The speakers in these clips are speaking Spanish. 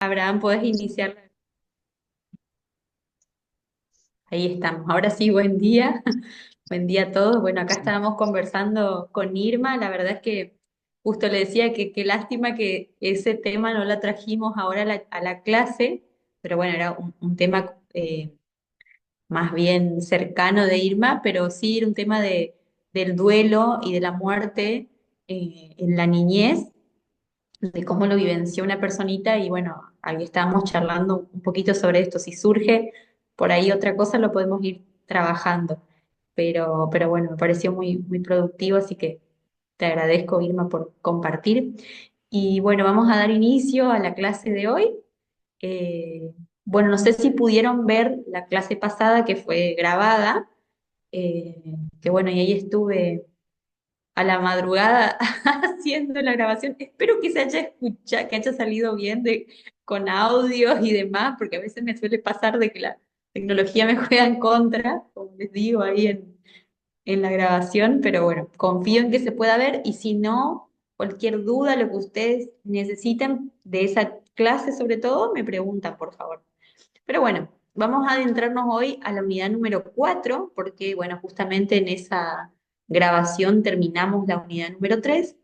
Abraham, podés iniciar. Ahí estamos. Ahora sí, buen día. Buen día a todos. Bueno, acá estábamos conversando con Irma. La verdad es que justo le decía que qué lástima que ese tema no la trajimos ahora a la clase, pero bueno, era un tema más bien cercano de Irma, pero sí era un tema del duelo y de la muerte en la niñez, de cómo lo vivenció una personita y bueno, ahí estábamos charlando un poquito sobre esto. Si surge por ahí otra cosa, lo podemos ir trabajando. Pero bueno, me pareció muy productivo, así que te agradezco, Irma, por compartir. Y bueno, vamos a dar inicio a la clase de hoy. Eh, bueno, no sé si pudieron ver la clase pasada que fue grabada, eh, que bueno, y ahí estuve a la madrugada haciendo la grabación. Espero que se haya escuchado, que haya salido bien con audios y demás, porque a veces me suele pasar de que la tecnología me juega en contra, como les digo ahí en la grabación, pero bueno, confío en que se pueda ver y si no, cualquier duda, lo que ustedes necesiten de esa clase sobre todo, me preguntan, por favor. Pero bueno, vamos a adentrarnos hoy a la unidad número 4 porque bueno, justamente en esa grabación terminamos la unidad número 3.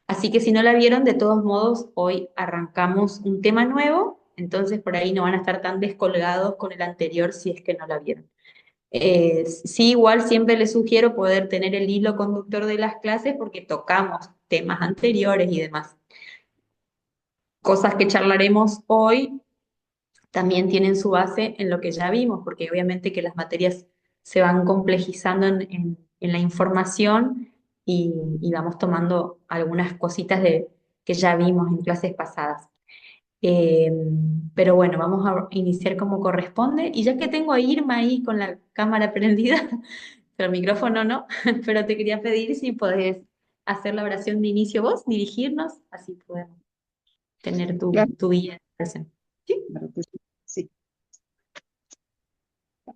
Así que si no la vieron, de todos modos, hoy arrancamos un tema nuevo, entonces por ahí no van a estar tan descolgados con el anterior si es que no la vieron. Sí, igual siempre les sugiero poder tener el hilo conductor de las clases porque tocamos temas anteriores y demás. Cosas que charlaremos hoy también tienen su base en lo que ya vimos, porque obviamente que las materias se van complejizando en la información y vamos tomando algunas cositas que ya vimos en clases pasadas. Eh, pero bueno, vamos a iniciar como corresponde. Y ya que tengo a Irma ahí con la cámara prendida, pero el micrófono no, pero te quería pedir si podés hacer la oración de inicio vos, dirigirnos, así podemos tener Claro, tu guía de oración. ¿Sí? claro que sí. Sí.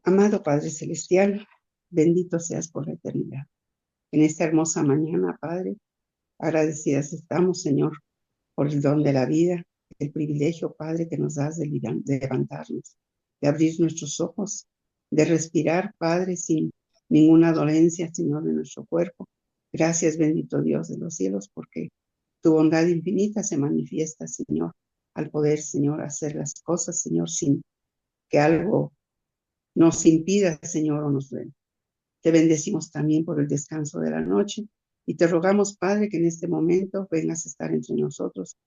Amado Padre Celestial, bendito seas por la eternidad. En esta hermosa mañana, Padre, agradecidas estamos, Señor, por el don de la vida, el privilegio, Padre, que nos das de levantarnos, de abrir nuestros ojos, de respirar, Padre, sin ninguna dolencia, Señor, de nuestro cuerpo. Gracias, bendito Dios de los cielos, porque tu bondad infinita se manifiesta, Señor, al poder, Señor, hacer las cosas, Señor, sin que algo nos impida, Señor, o nos duele. Te bendecimos también por el descanso de la noche y te rogamos, Padre, que en este momento vengas a estar entre nosotros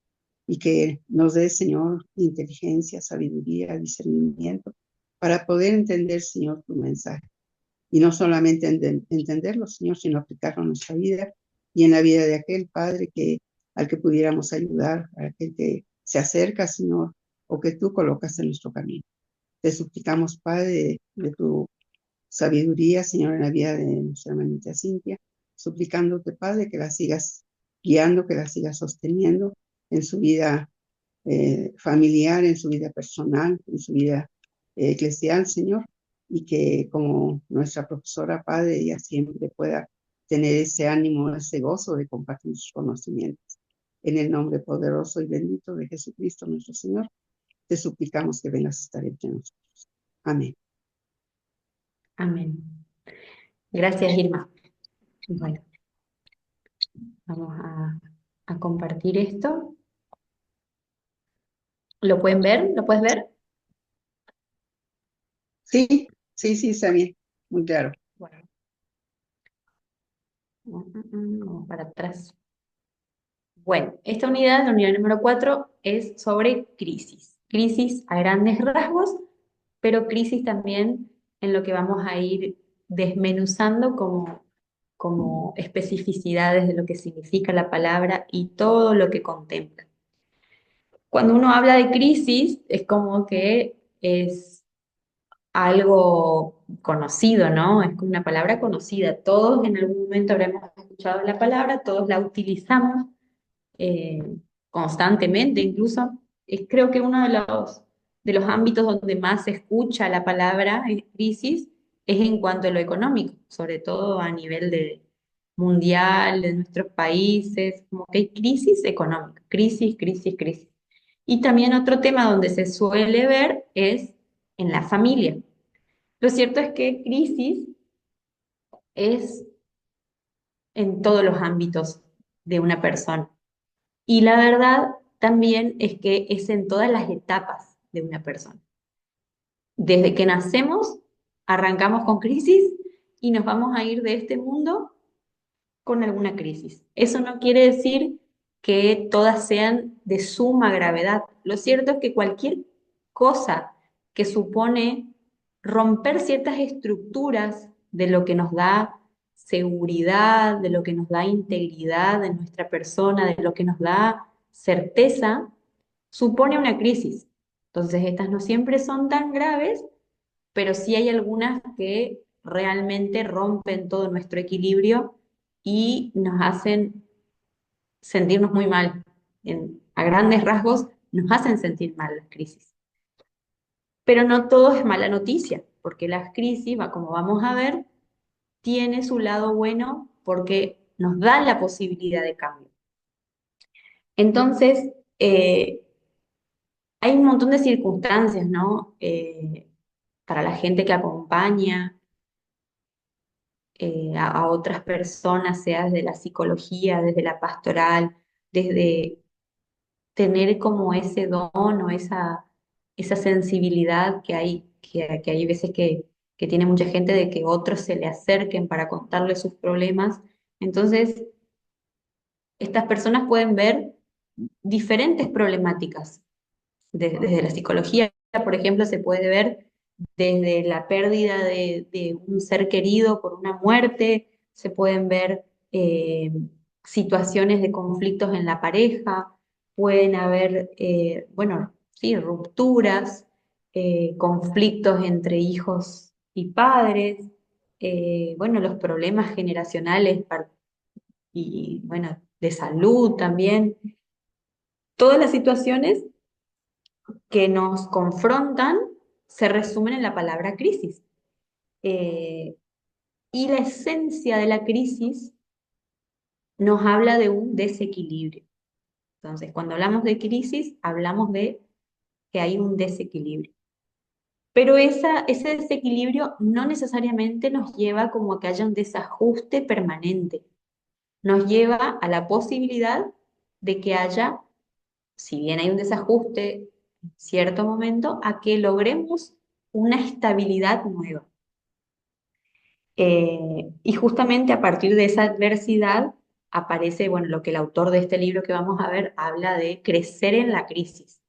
y que nos des, Señor, inteligencia, sabiduría, discernimiento para poder entender, Señor, tu mensaje. Y no solamente entenderlo, Señor, sino aplicarlo en nuestra vida y en la vida de aquel Padre al que pudiéramos ayudar, a aquel que se acerca, Señor, o que tú colocas en nuestro camino. Te suplicamos, Padre, de tu sabiduría, Señor, en la vida de nuestra hermanita Cintia, suplicándote, Padre, que la sigas guiando, que la sigas sosteniendo en su vida familiar, en su vida personal, en su vida eclesial, Señor, y que como nuestra profesora, Padre, ella siempre pueda tener ese ánimo, ese gozo de compartir sus conocimientos. En el nombre poderoso y bendito de Jesucristo, nuestro Señor, te suplicamos que vengas a estar entre nosotros. Amén. Amén. Gracias, Irma. Bueno, vamos a compartir esto. ¿Lo pueden ver? ¿Lo puedes ver? Sí, sí, sí, está bien, muy claro. Bueno, vamos para atrás. Bueno, esta unidad, la unidad número 4, es sobre crisis. Crisis a grandes rasgos, pero crisis también en lo que vamos a ir desmenuzando como especificidades de lo que significa la palabra y todo lo que contempla. Cuando uno habla de crisis, es como que es algo conocido, ¿no? Es como una palabra conocida. Todos en algún momento habremos escuchado la palabra, todos la utilizamos eh, constantemente, incluso. Creo que uno de los ámbitos donde más se escucha la palabra crisis es en cuanto a lo económico, sobre todo a nivel mundial, de nuestros países, como que hay crisis económica, crisis, crisis, crisis. Y también otro tema donde se suele ver es en la familia. Lo cierto es que crisis es en todos los ámbitos de una persona. Y la verdad también es que es en todas las etapas de una persona. Desde que nacemos, arrancamos con crisis y nos vamos a ir de este mundo con alguna crisis. Eso no quiere decir que todas sean de suma gravedad. Lo cierto es que cualquier cosa que supone romper ciertas estructuras de lo que nos da seguridad, de lo que nos da integridad en nuestra persona, de lo que nos da certeza, supone una crisis. Entonces, estas no siempre son tan graves, pero sí hay algunas que realmente rompen todo nuestro equilibrio y nos hacen sentirnos muy mal. A grandes rasgos, nos hacen sentir mal las crisis. Pero no todo es mala noticia, porque las crisis, como vamos a ver, tiene su lado bueno porque nos da la posibilidad de cambio. Entonces, hay un montón de circunstancias, ¿no? Para la gente que acompaña a otras personas, sea desde la psicología, desde la pastoral, desde tener como ese don o esa sensibilidad que hay veces que tiene mucha gente de que otros se le acerquen para contarle sus problemas. Entonces, estas personas pueden ver diferentes problemáticas. Desde la psicología, por ejemplo, se puede ver desde la pérdida de un ser querido por una muerte, se pueden ver situaciones de conflictos en la pareja, pueden haber, bueno, sí, rupturas, conflictos entre hijos y padres, bueno, los problemas generacionales y, bueno, de salud también. Todas las situaciones que nos confrontan se resumen en la palabra crisis. Eh, y la esencia de la crisis nos habla de un desequilibrio. Entonces, cuando hablamos de crisis, hablamos de que hay un desequilibrio. Pero ese desequilibrio no necesariamente nos lleva como a que haya un desajuste permanente. Nos lleva a la posibilidad de que haya, si bien hay un desajuste en cierto momento, a que logremos una estabilidad nueva. Y justamente a partir de esa adversidad aparece, bueno, lo que el autor de este libro que vamos a ver habla de crecer en la crisis.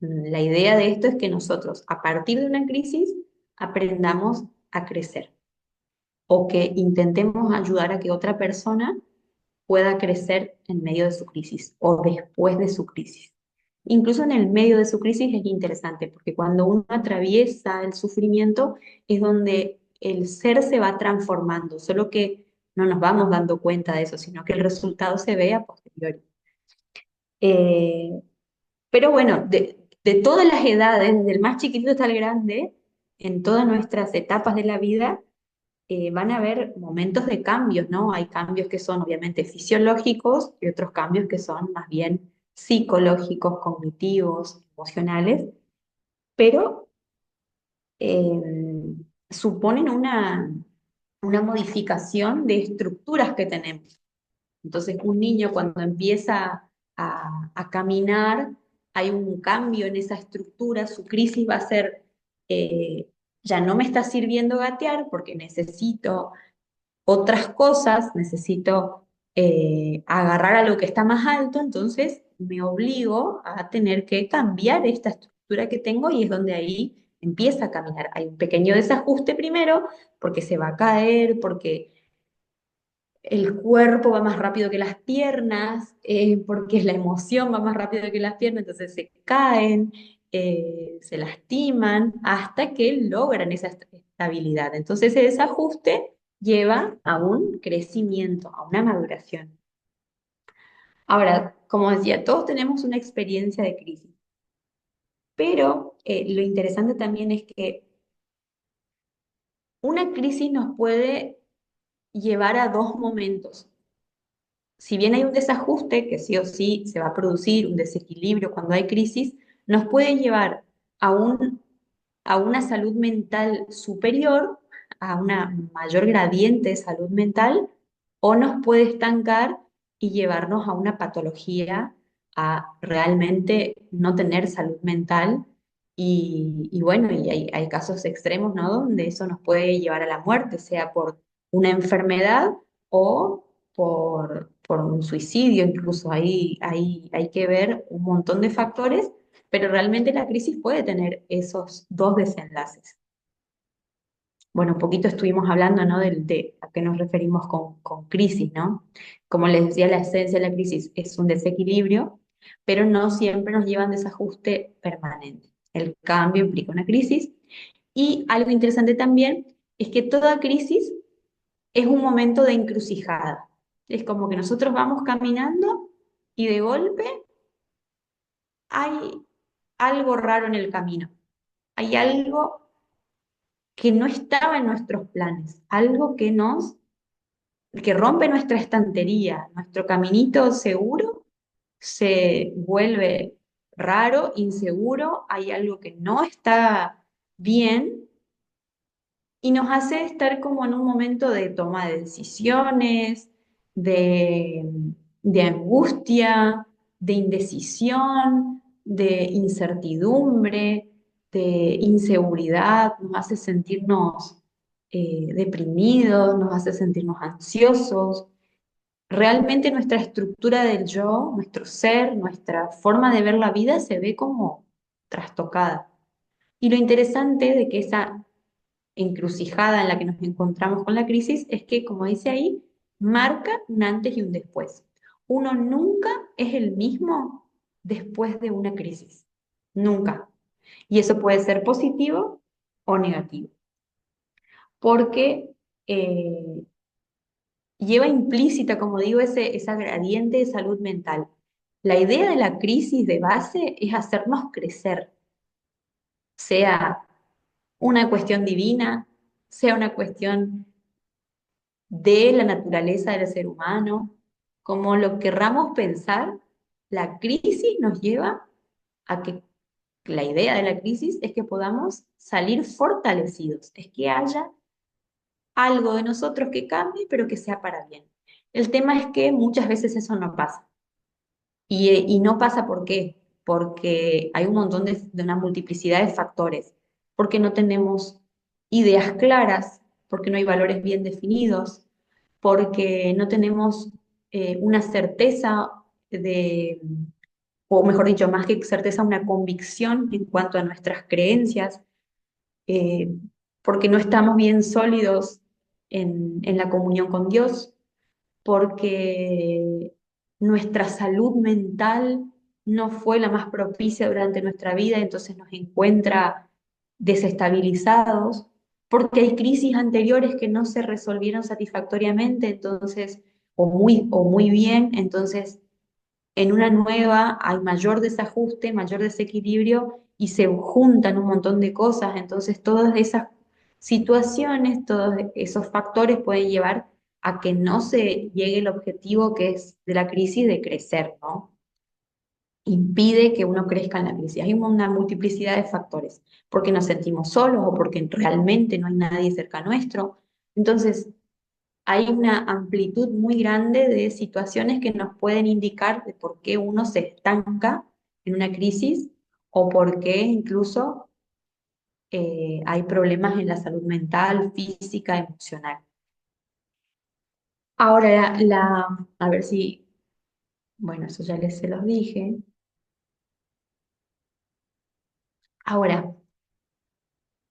La idea de esto es que nosotros, a partir de una crisis, aprendamos a crecer o que intentemos ayudar a que otra persona pueda crecer en medio de su crisis o después de su crisis. Incluso en el medio de su crisis es interesante, porque cuando uno atraviesa el sufrimiento es donde el ser se va transformando, solo que no nos vamos dando cuenta de eso, sino que el resultado se ve a posteriori. Eh, pero bueno, de todas las edades, desde el más chiquitito hasta el grande, en todas nuestras etapas de la vida, van a haber momentos de cambios, ¿no? Hay cambios que son obviamente fisiológicos y otros cambios que son más bien psicológicos, cognitivos, emocionales, pero eh, suponen una modificación de estructuras que tenemos. Entonces, un niño cuando empieza a caminar, hay un cambio en esa estructura, su crisis va a ser, ya no me está sirviendo gatear porque necesito otras cosas, necesito agarrar a lo que está más alto, entonces me obligo a tener que cambiar esta estructura que tengo y es donde ahí empieza a caminar. Hay un pequeño desajuste primero porque se va a caer, porque el cuerpo va más rápido que las piernas, porque la emoción va más rápido que las piernas, entonces se caen, se lastiman, hasta que logran esa estabilidad. Entonces ese desajuste lleva a un crecimiento, a una maduración. Ahora, como decía, todos tenemos una experiencia de crisis, pero lo interesante también es que una crisis nos puede llevar a dos momentos. si bien hay un desajuste, que sí o sí se va a producir un desequilibrio cuando hay crisis, nos puede llevar a a una salud mental superior, a una mayor gradiente de salud mental, o nos puede estancar y llevarnos a una patología, a realmente no tener salud mental. Y bueno, y hay casos extremos, ¿no? Donde eso nos puede llevar a la muerte, sea por una enfermedad o por un suicidio. Incluso hay que ver un montón de factores, pero realmente la crisis puede tener esos dos desenlaces. Bueno, un poquito estuvimos hablando, ¿no? De a qué nos referimos con crisis, ¿no? Como les decía, la esencia de la crisis es un desequilibrio, pero no siempre nos lleva a un desajuste permanente. El cambio implica una crisis, y algo interesante también es que toda crisis es un momento de encrucijada. Es como que nosotros vamos caminando y de golpe hay algo raro en el camino. Hay algo que no estaba en nuestros planes, algo que rompe nuestra estantería, nuestro caminito seguro se vuelve raro, inseguro, hay algo que no está bien y nos hace estar como en un momento de toma de decisiones, de, de angustia, de indecisión, de incertidumbre, de inseguridad, nos hace sentirnos deprimidos, nos hace sentirnos ansiosos. Realmente nuestra estructura del yo, nuestro ser, nuestra forma de ver la vida se ve como trastocada. Y lo interesante de que esa encrucijada en la que nos encontramos con la crisis es que, como dice ahí, marca un antes y un después. Uno nunca es el mismo después de una crisis. Nunca. Y eso puede ser positivo o negativo, porque lleva implícita, como digo, esa gradiente de salud mental. La idea de la crisis de base es hacernos crecer, sea una cuestión divina, sea una cuestión de la naturaleza del ser humano, como lo querramos pensar, la crisis nos lleva a que la idea de la crisis es que podamos salir fortalecidos, es que haya algo de nosotros que cambie, pero que sea para bien. El tema es que muchas veces eso no pasa. Y no pasa ¿por qué? Porque hay un montón de una multiplicidad de factores, porque no tenemos ideas claras, porque no hay valores bien definidos, porque no tenemos una certeza de, o mejor dicho, más que certeza, una convicción en cuanto a nuestras creencias, eh, porque no estamos bien sólidos en la comunión con Dios, porque nuestra salud mental no fue la más propicia durante nuestra vida, entonces nos encuentra desestabilizados, porque hay crisis anteriores que no se resolvieron satisfactoriamente, entonces, o muy bien, entonces en una nueva hay mayor desajuste, mayor desequilibrio y se juntan un montón de cosas. Entonces, todas esas situaciones, todos esos factores pueden llevar a que no se llegue el objetivo que es de la crisis de crecer, ¿no? Impide que uno crezca en la crisis. Hay una multiplicidad de factores, porque nos sentimos solos o porque realmente no hay nadie cerca nuestro. Entonces, hay una amplitud muy grande de situaciones que nos pueden indicar de por qué uno se estanca en una crisis o por qué incluso hay problemas en la salud mental, física, emocional. Ahora, a ver si, bueno, eso ya les se los dije. Ahora,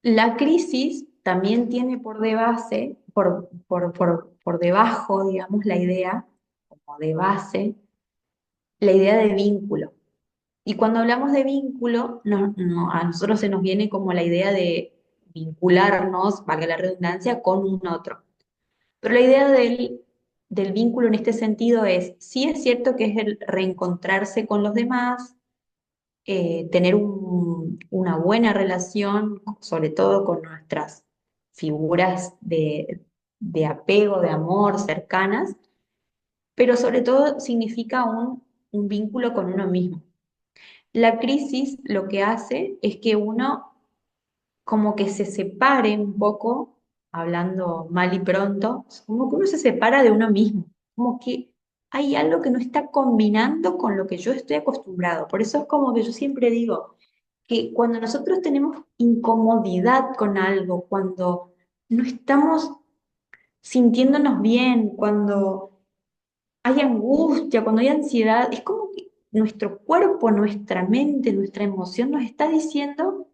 la crisis también tiene por de base, por debajo, digamos, la idea, como de base, la idea de vínculo. Y cuando hablamos de vínculo, a nosotros se nos viene como la idea de vincularnos, valga la redundancia, con un otro. Pero la idea del vínculo en este sentido es, sí es cierto que es el reencontrarse con los demás, tener una buena relación, sobre todo con nuestras figuras de apego, de amor cercanas, pero sobre todo significa un vínculo con uno mismo. La crisis lo que hace es que uno como que se separe un poco, hablando mal y pronto, como que uno se separa de uno mismo, como que hay algo que no está combinando con lo que yo estoy acostumbrado. Por eso es como que yo siempre digo que cuando nosotros tenemos incomodidad con algo, cuando no estamos sintiéndonos bien, cuando hay angustia, cuando hay ansiedad, es como que nuestro cuerpo, nuestra mente, nuestra emoción nos está diciendo,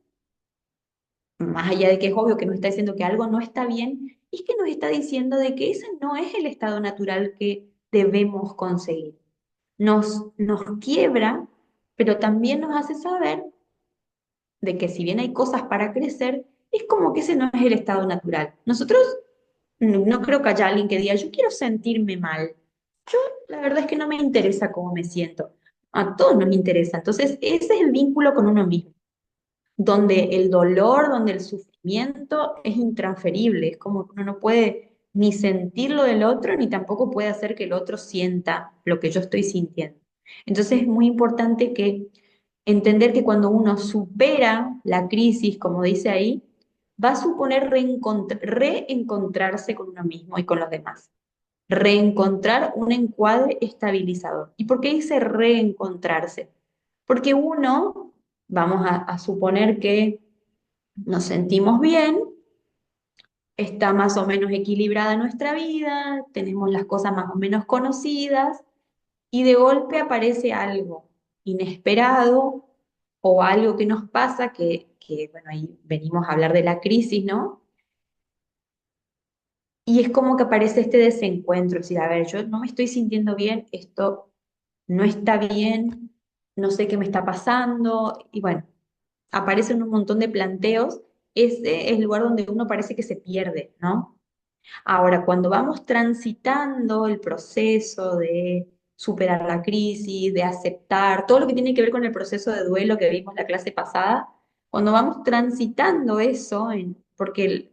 más allá de que es obvio que nos está diciendo que algo no está bien, es que nos está diciendo de que ese no es el estado natural que debemos conseguir. Nos quiebra, pero también nos hace saber de que si bien hay cosas para crecer, es como que ese no es el estado natural. Nosotros no creo que haya alguien que diga, yo quiero sentirme mal. Yo, la verdad es que no me interesa cómo me siento. A todos nos interesa. Entonces, ese es el vínculo con uno mismo, donde el dolor, donde el sufrimiento es intransferible. Es como que uno no puede ni sentir lo del otro, ni tampoco puede hacer que el otro sienta lo que yo estoy sintiendo. Entonces, es muy importante que entender que cuando uno supera la crisis, como dice ahí, va a suponer reencontrarse con uno mismo y con los demás. Reencontrar un encuadre estabilizador. ¿Y por qué dice reencontrarse? Porque uno, vamos a suponer que nos sentimos bien, está más o menos equilibrada nuestra vida, tenemos las cosas más o menos conocidas, y de golpe aparece algo inesperado o algo que nos pasa, bueno, ahí venimos a hablar de la crisis, ¿no? Y es como que aparece este desencuentro, es decir, a ver, yo no me estoy sintiendo bien, esto no está bien, no sé qué me está pasando, y bueno, aparecen un montón de planteos, ese es el lugar donde uno parece que se pierde, ¿no? Ahora, cuando vamos transitando el proceso de superar la crisis, de aceptar, todo lo que tiene que ver con el proceso de duelo que vimos la clase pasada, cuando vamos transitando eso, porque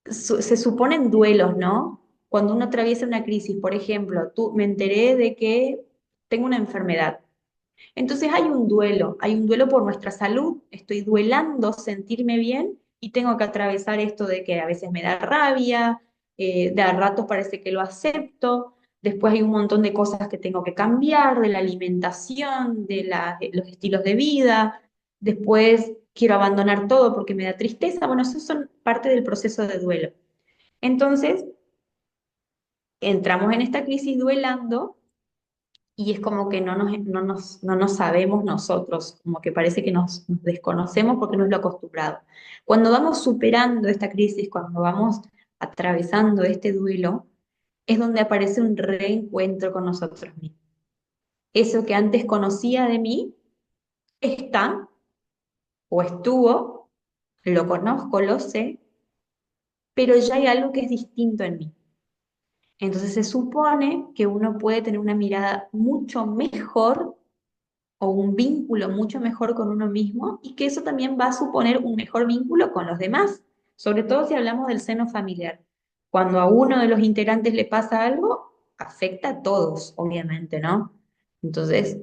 se suponen duelos, ¿no? Cuando uno atraviesa una crisis, por ejemplo, me enteré de que tengo una enfermedad. Entonces hay un duelo por nuestra salud, estoy duelando sentirme bien y tengo que atravesar esto de que a veces me da rabia, de a ratos parece que lo acepto, después hay un montón de cosas que tengo que cambiar, de la alimentación, de los estilos de vida, después quiero abandonar todo porque me da tristeza, bueno, eso son parte del proceso de duelo. Entonces, entramos en esta crisis duelando y es como que no nos sabemos nosotros, como que parece que nos desconocemos porque no es lo acostumbrado. Cuando vamos superando esta crisis, cuando vamos atravesando este duelo, es donde aparece un reencuentro con nosotros mismos. Eso que antes conocía de mí está o estuvo, lo conozco, lo sé, pero ya hay algo que es distinto en mí. Entonces se supone que uno puede tener una mirada mucho mejor o un vínculo mucho mejor con uno mismo y que eso también va a suponer un mejor vínculo con los demás, sobre todo si hablamos del seno familiar. Cuando a uno de los integrantes le pasa algo, afecta a todos, obviamente, ¿no? Entonces,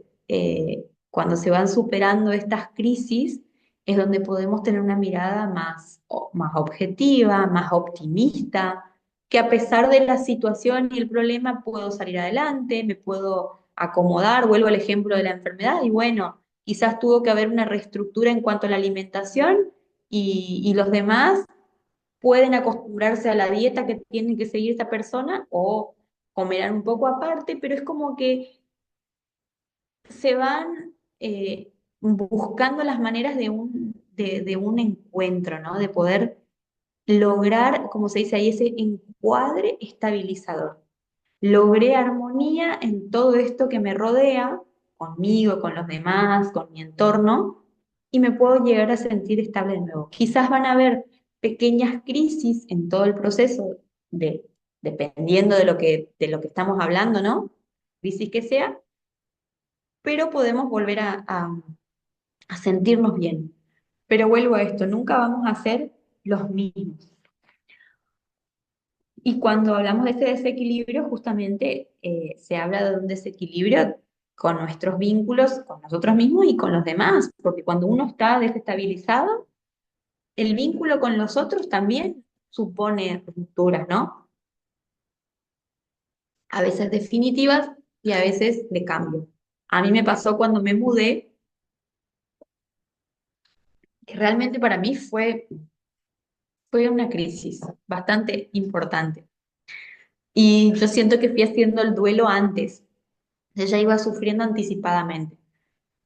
cuando se van superando estas crisis, es donde podemos tener una mirada más objetiva, más optimista, que a pesar de la situación y el problema puedo salir adelante, me puedo acomodar, vuelvo al ejemplo de la enfermedad, y bueno, quizás tuvo que haber una reestructura en cuanto a la alimentación y los demás pueden acostumbrarse a la dieta que tiene que seguir esta persona o comerán un poco aparte, pero es como que se van buscando las maneras de un encuentro, ¿no? De poder lograr, como se dice ahí, ese encuadre estabilizador. Logré armonía en todo esto que me rodea, conmigo, con los demás, con mi entorno, y me puedo llegar a sentir estable de nuevo. Quizás van a haber pequeñas crisis en todo el proceso, dependiendo de lo que estamos hablando, ¿no? Crisis que sea, pero podemos volver a sentirnos bien. Pero vuelvo a esto, nunca vamos a ser los mismos. Y cuando hablamos de ese desequilibrio, justamente se habla de un desequilibrio con nuestros vínculos, con nosotros mismos y con los demás, porque cuando uno está desestabilizado, el vínculo con los otros también supone rupturas, ¿no? A veces definitivas y a veces de cambio. A mí me pasó cuando me mudé, que realmente para mí fue una crisis bastante importante. Y yo siento que fui haciendo el duelo antes. Ella iba sufriendo anticipadamente.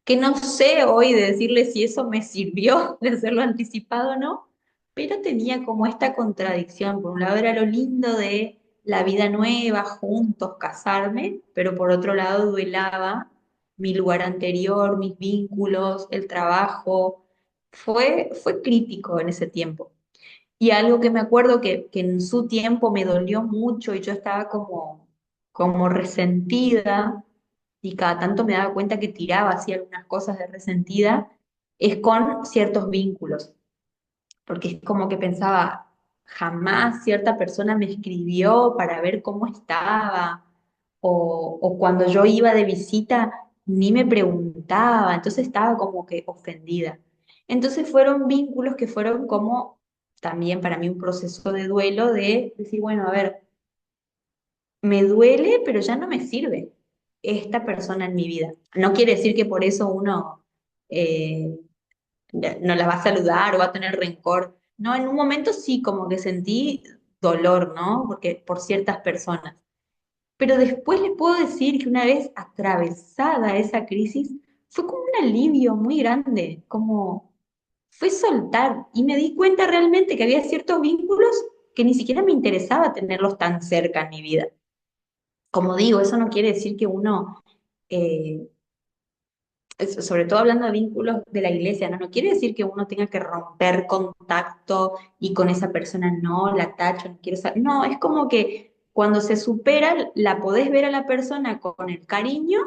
Que no sé hoy de decirle si eso me sirvió de hacerlo anticipado o no, pero tenía como esta contradicción. Por un lado era lo lindo de la vida nueva, juntos, casarme, pero por otro lado duelaba mi lugar anterior, mis vínculos, el trabajo. Fue crítico en ese tiempo. Y algo que me acuerdo que en su tiempo me dolió mucho y yo estaba como resentida y cada tanto me daba cuenta que tiraba así algunas cosas de resentida, es con ciertos vínculos, porque es como que pensaba, jamás cierta persona me escribió para ver cómo estaba, o cuando yo iba de visita ni me preguntaba, entonces estaba como que ofendida. Entonces fueron vínculos que fueron como también para mí un proceso de duelo de decir, bueno, a ver, me duele, pero ya no me sirve esta persona en mi vida. No quiere decir que por eso uno eh, no la va a saludar o va a tener rencor. No, en un momento sí, como que sentí dolor, ¿no? Porque por ciertas personas. Pero después les puedo decir que una vez atravesada esa crisis, fue como un alivio muy grande, como fue soltar y me di cuenta realmente que había ciertos vínculos que ni siquiera me interesaba tenerlos tan cerca en mi vida. Como digo, eso no quiere decir que uno, eh, sobre todo hablando de vínculos de la iglesia, ¿no? No quiere decir que uno tenga que romper contacto y con esa persona no, la tacho, no quiero saber. No, es como que cuando se supera, la podés ver a la persona con el cariño,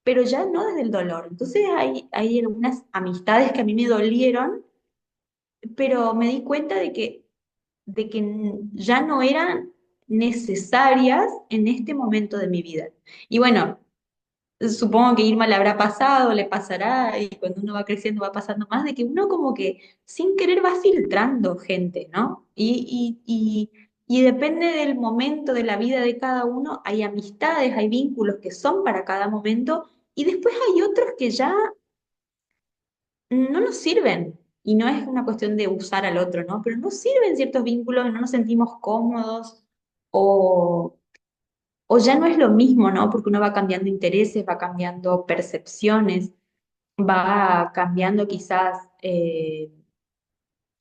pero ya no desde el dolor. Entonces hay algunas amistades que a mí me dolieron, pero me di cuenta de que ya no eran necesarias en este momento de mi vida. Y bueno, supongo que Irma le habrá pasado, le pasará, y cuando uno va creciendo va pasando más, de que uno como que sin querer va filtrando gente, ¿no? Y depende del momento de la vida de cada uno, hay amistades, hay vínculos que son para cada momento, y después hay otros que ya no nos sirven. Y no es una cuestión de usar al otro, ¿no? Pero no sirven ciertos vínculos, no nos sentimos cómodos o, o ya no es lo mismo, ¿no? Porque uno va cambiando intereses, va cambiando percepciones, va cambiando quizás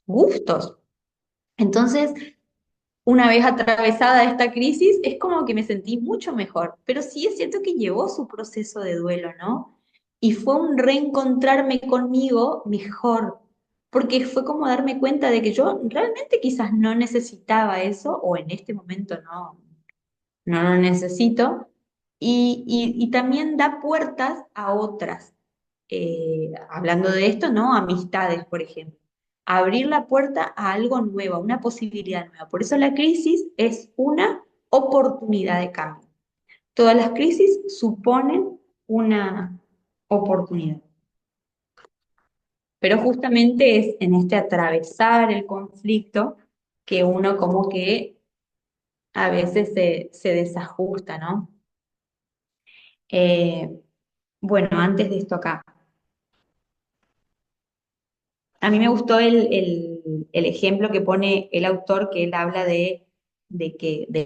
gustos. Entonces, una vez atravesada esta crisis, es como que me sentí mucho mejor, pero sí es cierto que llevó su proceso de duelo, ¿no? Y fue un reencontrarme conmigo mejor, porque fue como darme cuenta de que yo realmente quizás no necesitaba eso, o en este momento no lo necesito, y también da puertas a otras. Hablando de esto, ¿no? Amistades, por ejemplo. Abrir la puerta a algo nuevo, a una posibilidad nueva. Por eso la crisis es una oportunidad de cambio. Todas las crisis suponen una oportunidad. Pero justamente es en este atravesar el conflicto que uno como que a veces se desajusta, ¿no? Eh, bueno, antes de esto acá, a mí me gustó el ejemplo que pone el autor, que él habla de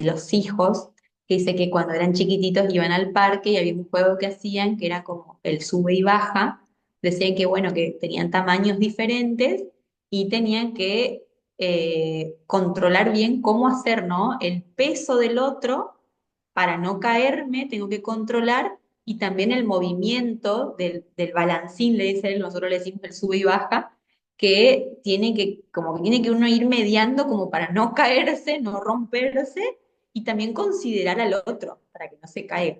los hijos, que dice que cuando eran chiquititos iban al parque y había un juego que hacían que era como el sube y baja. Decían que, bueno, que tenían tamaños diferentes y tenían que controlar bien cómo hacer, ¿no? El peso del otro para no caerme, tengo que controlar y también el movimiento del balancín, le dice él, nosotros le decimos el sube y baja, que tiene que, como que tiene que uno ir mediando como para no caerse, no romperse, y también considerar al otro para que no se caiga.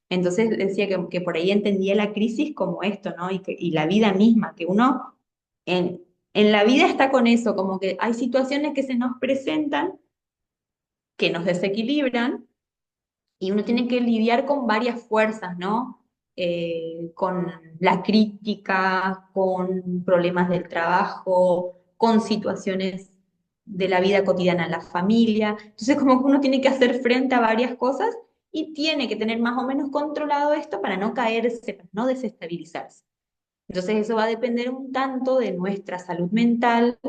Entonces decía que por ahí entendía la crisis como esto, ¿no? Y la vida misma, que uno en la vida está con eso, como que hay situaciones que se nos presentan que nos desequilibran y uno tiene que lidiar con varias fuerzas, ¿no? Con la crítica, con problemas del trabajo, con situaciones de la vida cotidiana en la familia. Entonces, como que uno tiene que hacer frente a varias cosas y tiene que tener más o menos controlado esto para no caerse, para no desestabilizarse. Entonces eso va a depender un tanto de nuestra salud mental,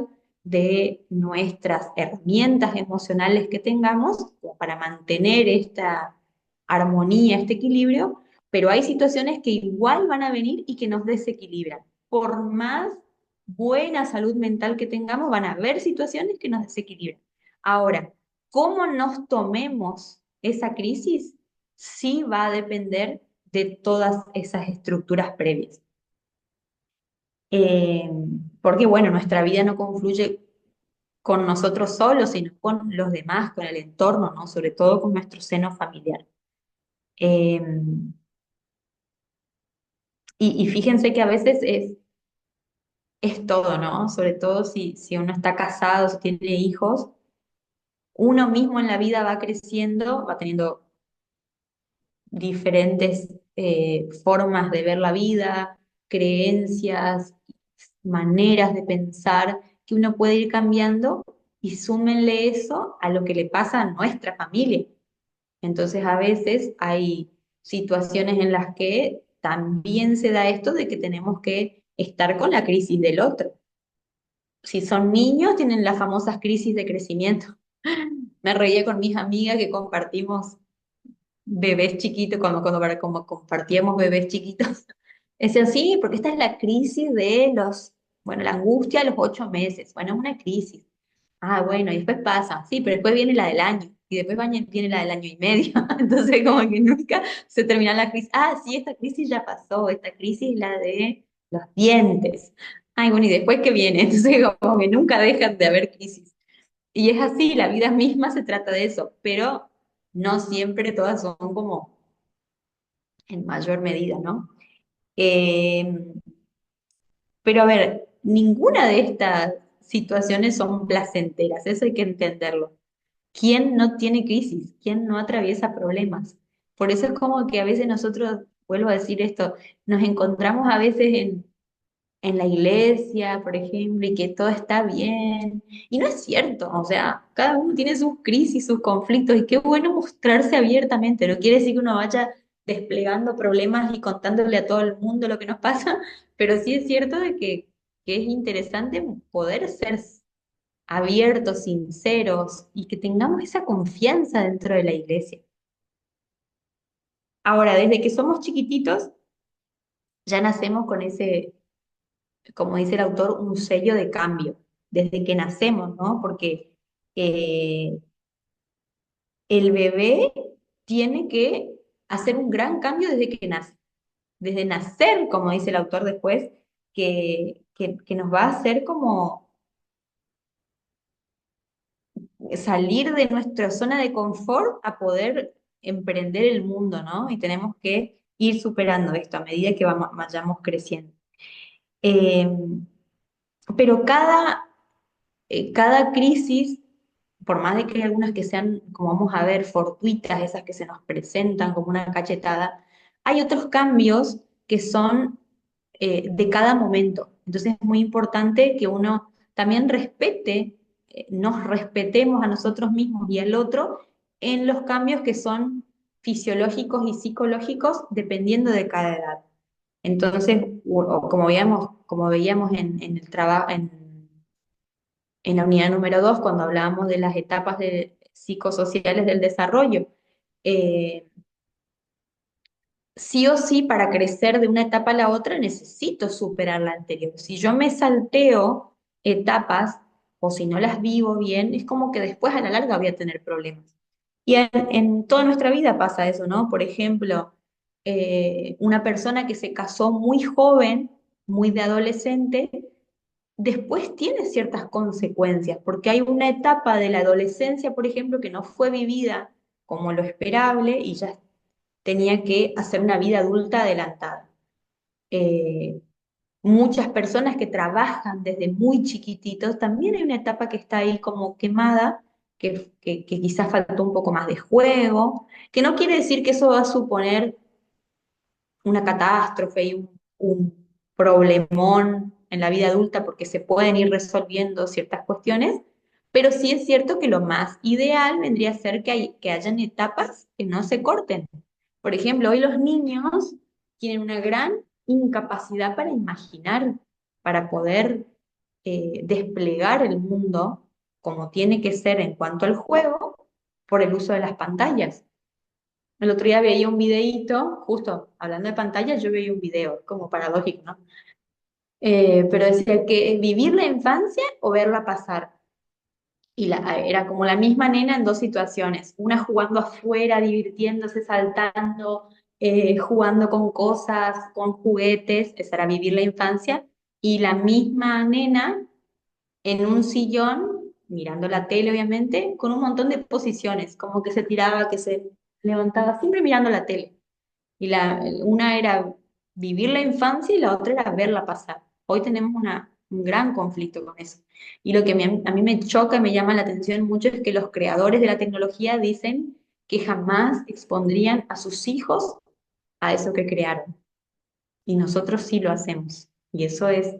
de nuestras herramientas emocionales que tengamos como para mantener esta armonía, este equilibrio, pero hay situaciones que igual van a venir y que nos desequilibran. Por más buena salud mental que tengamos, van a haber situaciones que nos desequilibran. Ahora, cómo nos tomemos esa crisis sí va a depender de todas esas estructuras previas. Eh, Porque bueno, nuestra vida no confluye con nosotros solos, sino con los demás, con el entorno, ¿no? Sobre todo con nuestro seno familiar. Eh, y fíjense que a veces es todo, ¿no? Sobre todo si uno está casado, si tiene hijos, uno mismo en la vida va creciendo, va teniendo diferentes formas de ver la vida, creencias, maneras de pensar que uno puede ir cambiando y súmenle eso a lo que le pasa a nuestra familia. Entonces a veces hay situaciones en las que también se da esto de que tenemos que estar con la crisis del otro. Si son niños, tienen las famosas crisis de crecimiento. Me reía con mis amigas que compartimos bebés chiquitos, como compartíamos bebés chiquitos. Decían, sí, porque esta es la crisis de bueno, la angustia de los 8 meses. Bueno, es una crisis. Ah, bueno, y después pasa, sí, pero después viene la del año, y después viene la del año y medio. Entonces, como que nunca se termina la crisis. Ah, sí, esta crisis ya pasó, esta crisis es la de los dientes. Ay, bueno, ¿y después qué viene? Entonces, como que nunca dejan de haber crisis. Y es así, la vida misma se trata de eso, pero no siempre todas son como en mayor medida, ¿no? Eh, pero a ver, ninguna de estas situaciones son placenteras, eso hay que entenderlo. ¿Quién no tiene crisis? ¿Quién no atraviesa problemas? Por eso es como que a veces nosotros, vuelvo a decir esto, nos encontramos a veces en la iglesia, por ejemplo, y que todo está bien. Y no es cierto, o sea, cada uno tiene sus crisis, sus conflictos, y qué bueno mostrarse abiertamente. No quiere decir que uno vaya desplegando problemas y contándole a todo el mundo lo que nos pasa, pero sí es cierto de que es interesante poder ser abiertos, sinceros y que tengamos esa confianza dentro de la iglesia. Ahora, desde que somos chiquititos, ya nacemos con ese, como dice el autor, un sello de cambio, desde que nacemos, ¿no? Porque eh, el bebé tiene que hacer un gran cambio desde que nace. Desde nacer, como dice el autor después, que nos va a hacer como salir de nuestra zona de confort a poder emprender el mundo, ¿no? Y tenemos que ir superando esto a medida que vayamos creciendo. Eh, pero cada crisis, por más de que hay algunas que sean, como vamos a ver, fortuitas, esas que se nos presentan como una cachetada, hay otros cambios que son de cada momento. Entonces es muy importante que uno también respete, nos respetemos a nosotros mismos y al otro en los cambios que son fisiológicos y psicológicos dependiendo de cada edad. Entonces, o como veíamos en el trabajo, en la unidad número 2 cuando hablábamos de las etapas psicosociales del desarrollo. Eh, sí o sí, para crecer de una etapa a la otra, necesito superar la anterior. Si yo me salteo etapas o si no las vivo bien, es como que después a la larga voy a tener problemas. Y en toda nuestra vida pasa eso, ¿no? Por ejemplo, una persona que se casó muy joven, muy de adolescente, después tiene ciertas consecuencias, porque hay una etapa de la adolescencia, por ejemplo, que no fue vivida como lo esperable y ya tenía que hacer una vida adulta adelantada. Eh, Muchas personas que trabajan desde muy chiquititos, también hay una etapa que está ahí como quemada, que quizás faltó un poco más de juego, que no quiere decir que eso va a suponer una catástrofe y un problemón en la vida adulta porque se pueden ir resolviendo ciertas cuestiones, pero sí es cierto que lo más ideal vendría a ser que hayan etapas que no se corten. Por ejemplo, hoy los niños tienen una gran incapacidad para imaginar, para poder desplegar el mundo como tiene que ser en cuanto al juego por el uso de las pantallas. El otro día veía un videíto, justo hablando de pantallas, yo veía un video, como paradójico, ¿no? Pero decía que vivir la infancia o verla pasar. Era como la misma nena en dos situaciones, una jugando afuera, divirtiéndose, saltando, jugando con cosas, con juguetes, esa era vivir la infancia, y la misma nena en un sillón, mirando la tele obviamente, con un montón de posiciones, como que se tiraba, que se levantaba, siempre mirando la tele. Una era vivir la infancia y la otra era verla pasar. Hoy tenemos un gran conflicto con eso. Y lo que a mí me choca y me llama la atención mucho es que los creadores de la tecnología dicen que jamás expondrían a sus hijos a eso que crearon. Y nosotros sí lo hacemos. Y eso es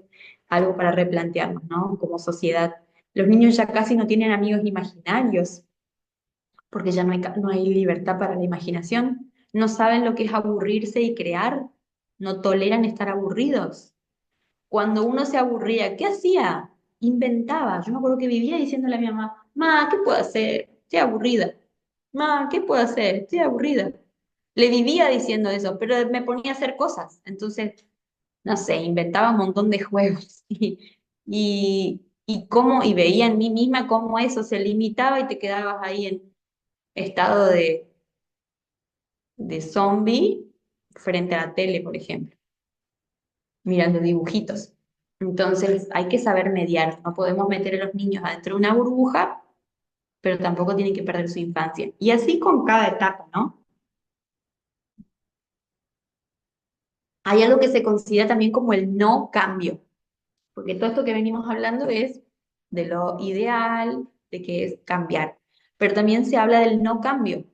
algo para replantearnos, ¿no? Como sociedad. Los niños ya casi no tienen amigos imaginarios porque ya no hay libertad para la imaginación, no saben lo que es aburrirse y crear, no toleran estar aburridos. Cuando uno se aburría, ¿qué hacía? Inventaba. Yo me acuerdo que vivía diciéndole a mi mamá, ma, ¿qué puedo hacer? Estoy aburrida. Ma, ¿qué puedo hacer? Estoy aburrida. Le vivía diciendo eso, pero me ponía a hacer cosas. Entonces, no sé, inventaba un montón de juegos y veía en mí misma cómo eso se limitaba y te quedabas ahí en estado de zombie frente a la tele, por ejemplo, mirando dibujitos. Entonces hay que saber mediar, no podemos meter a los niños adentro de una burbuja, pero tampoco tienen que perder su infancia. Y así con cada etapa, ¿no? Hay algo que se considera también como el no cambio, porque todo esto que venimos hablando es de lo ideal, de que es cambiar, pero también se habla del no cambio,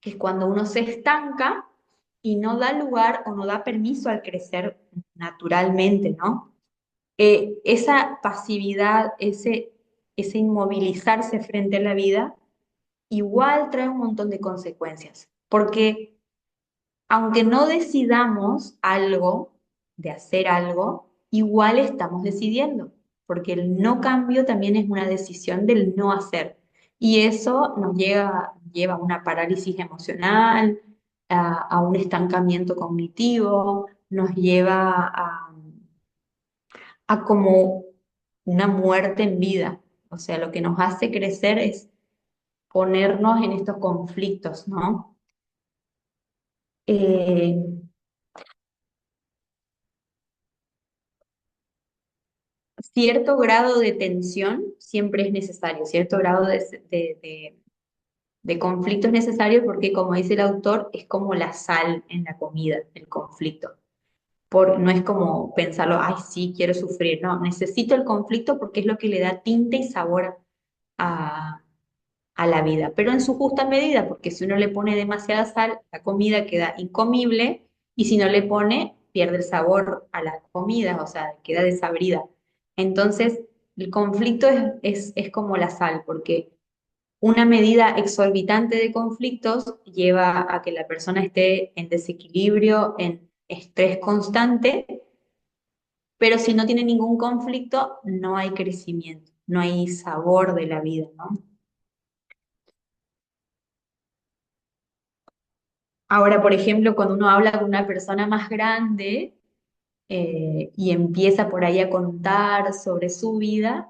que es cuando uno se estanca y no da lugar o no da permiso al crecer naturalmente, ¿no? Esa pasividad, ese inmovilizarse frente a la vida, igual trae un montón de consecuencias, porque aunque no decidamos algo, de hacer algo, igual estamos decidiendo, porque el no cambio también es una decisión del no hacer. Y eso lleva a una parálisis emocional, a un estancamiento cognitivo, nos lleva a como una muerte en vida. O sea, lo que nos hace crecer es ponernos en estos conflictos, ¿no? Eh, Cierto grado de tensión siempre es necesario, cierto grado de conflicto es necesario porque, como dice el autor, es como la sal en la comida, el conflicto. No es como pensarlo, ay, sí, quiero sufrir, no, necesito el conflicto porque es lo que le da tinta y sabor a, a la vida, pero en su justa medida, porque si uno le pone demasiada sal, la comida queda incomible y si no le pone, pierde el sabor a la comida, o sea, queda desabrida. Entonces, el conflicto es como la sal, porque una medida exorbitante de conflictos lleva a que la persona esté en desequilibrio, en estrés constante, pero si no tiene ningún conflicto, no hay crecimiento, no hay sabor de la vida, ¿no? Ahora, por ejemplo, cuando uno habla con una persona más grande y empieza por ahí a contar sobre su vida,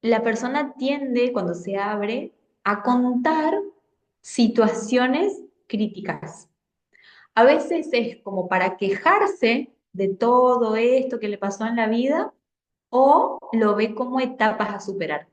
la persona tiende, cuando se abre, a contar situaciones críticas. A veces es como para quejarse de todo esto que le pasó en la vida o lo ve como etapas a superar.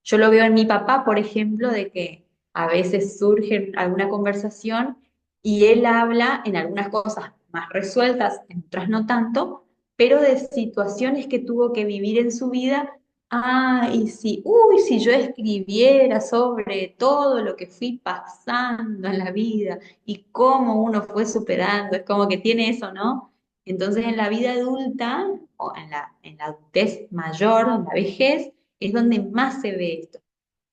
Yo lo veo en mi papá, por ejemplo, de que a veces surge alguna conversación y él habla en algunas cosas más resueltas, en otras no tanto, pero de situaciones que tuvo que vivir en su vida Ay, sí, uy, si yo escribiera sobre todo lo que fui pasando en la vida y cómo uno fue superando, es como que tiene eso, ¿no? Entonces en la vida adulta o en la adultez mayor, en la vejez, es donde más se ve esto,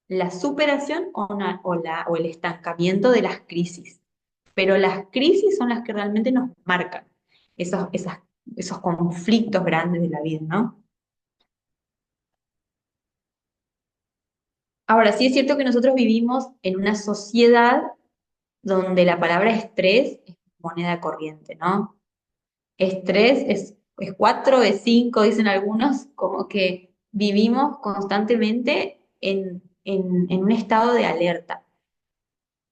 la superación o el estancamiento de las crisis. Pero las crisis son las que realmente nos marcan, esos conflictos grandes de la vida, ¿no? Ahora, sí es cierto que nosotros vivimos en una sociedad donde la palabra estrés es moneda corriente, ¿no? Estrés es cuatro, es cinco, dicen algunos, como que vivimos constantemente en un estado de alerta.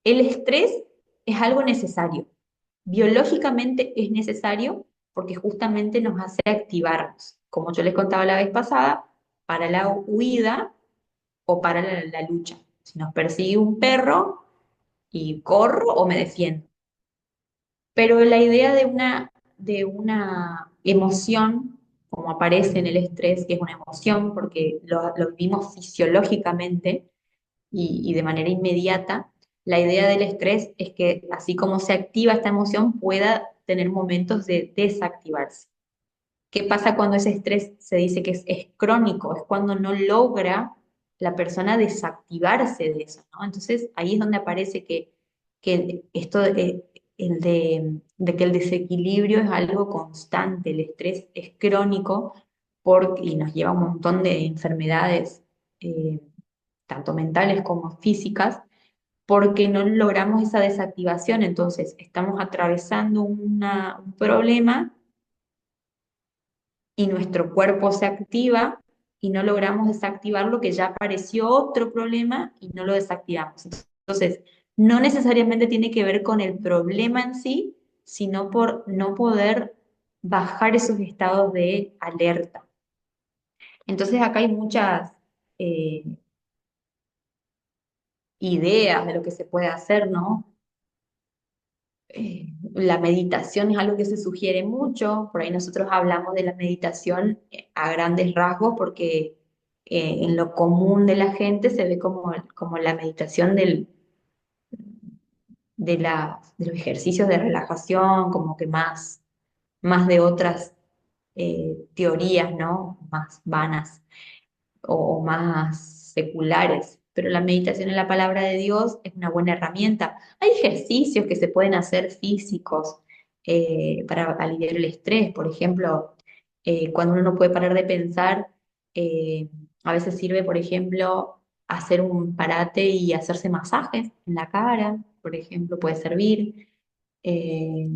El estrés es algo necesario. Biológicamente es necesario porque justamente nos hace activarnos, como yo les contaba la vez pasada, para la huida o para la lucha. Si nos persigue un perro y corro o me defiendo. Pero la idea de una emoción, como aparece en el estrés, que es una emoción porque lo vivimos fisiológicamente y de manera inmediata, la idea del estrés es que así como se activa esta emoción, pueda tener momentos de desactivarse. ¿Qué pasa cuando ese estrés se dice que es crónico? Es cuando no logra la persona desactivarse de eso, ¿no? Entonces ahí es donde aparece que esto, de que el desequilibrio es algo constante, el estrés es crónico y nos lleva a un montón de enfermedades, eh, tanto mentales como físicas, porque no logramos esa desactivación. Entonces estamos atravesando un problema y nuestro cuerpo se activa y no logramos desactivar lo que ya apareció otro problema y no lo desactivamos. Entonces, no necesariamente tiene que ver con el problema en sí, sino por no poder bajar esos estados de alerta. Entonces, acá hay muchas eh, ideas de lo que se puede hacer, ¿no? La meditación es algo que se sugiere mucho, por ahí nosotros hablamos de la meditación a grandes rasgos porque en lo común de la gente se ve como la meditación de los ejercicios de relajación, como que más de otras teorías, ¿no? Más vanas o más seculares, pero la meditación en la palabra de Dios es una buena herramienta. Hay ejercicios que se pueden hacer físicos para aliviar el estrés, por ejemplo, cuando uno no puede parar de pensar, eh, a veces sirve, por ejemplo, hacer un parate y hacerse masajes en la cara, por ejemplo, puede servir. Eh,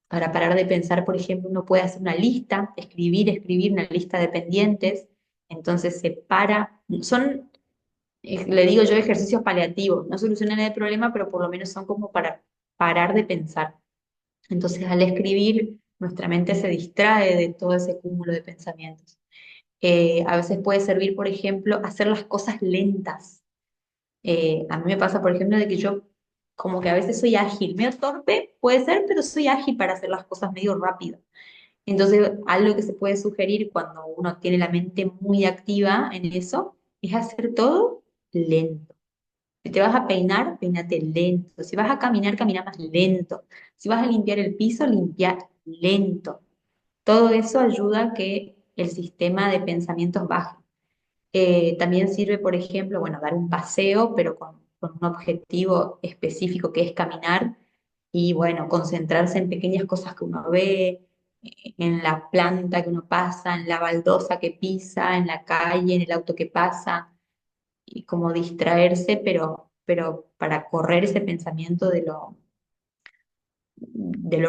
para parar de pensar, por ejemplo, uno puede hacer una lista, escribir una lista de pendientes, entonces se para, le digo yo, ejercicios paliativos, no solucionan el problema, pero por lo menos son como para parar de pensar. Entonces al escribir, nuestra mente se distrae de todo ese cúmulo de pensamientos. A veces puede servir, por ejemplo, hacer las cosas lentas. A mí me pasa, por ejemplo, de que yo como que a veces soy ágil, medio torpe, puede ser, pero soy ágil para hacer las cosas medio rápido. Entonces, algo que se puede sugerir cuando uno tiene la mente muy activa en eso es hacer todo lento. Si te vas a peinar, peínate lento. Si vas a caminar, camina más lento. Si vas a limpiar el piso, limpia lento. Todo eso ayuda a que el sistema de pensamientos baje. También sirve, por ejemplo, bueno, dar un paseo, pero con un objetivo específico que es caminar y, bueno, concentrarse en pequeñas cosas que uno ve, en la planta que uno pasa, en la baldosa que pisa, en la calle, en el auto que pasa, y como distraerse, pero para correr ese pensamiento de lo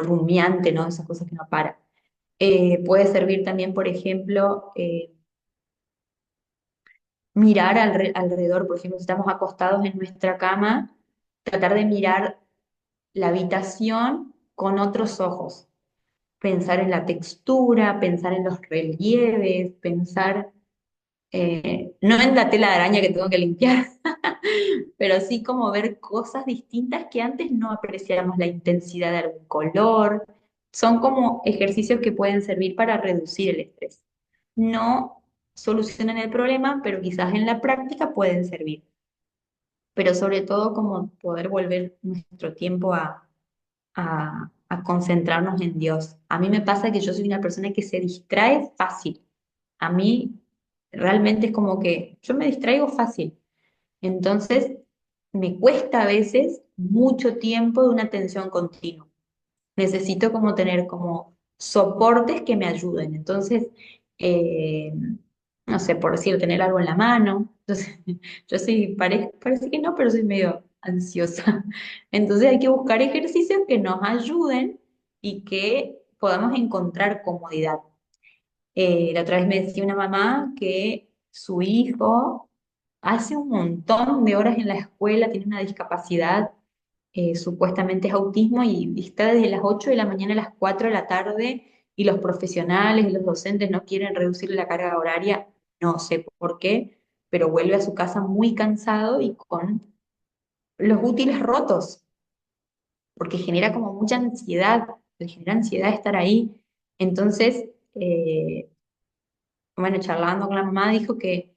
rumiante, ¿no? Esas cosas que no para. Puede servir también, por ejemplo, mirar alrededor, por ejemplo, si estamos acostados en nuestra cama, tratar de mirar la habitación con otros ojos, pensar en la textura, pensar en los relieves, pensar no en la tela de araña que tengo que limpiar, pero sí como ver cosas distintas que antes no apreciamos la intensidad de algún color. Son como ejercicios que pueden servir para reducir el estrés. No solucionan el problema, pero quizás en la práctica pueden servir. Pero sobre todo como poder volver nuestro tiempo a concentrarnos en Dios. A mí me pasa que yo soy una persona que se distrae fácil. A mí realmente es como que yo me distraigo fácil. Entonces, me cuesta a veces mucho tiempo de una atención continua. Necesito como tener como soportes que me ayuden. Entonces, eh, no sé, por decir, tener algo en la mano. Entonces, yo sí, parece que no, pero soy medio ansiosa. Entonces hay que buscar ejercicios que nos ayuden y que podamos encontrar comodidad. La otra vez me decía una mamá que su hijo hace un montón de horas en la escuela, tiene una discapacidad, supuestamente es autismo y está desde las 8 de la mañana a las 4 de la tarde y los profesionales y los docentes no quieren reducirle la carga horaria, no sé por qué, pero vuelve a su casa muy cansado y con los útiles rotos, porque genera como mucha ansiedad, le genera ansiedad estar ahí. Entonces, bueno, charlando con la mamá, dijo que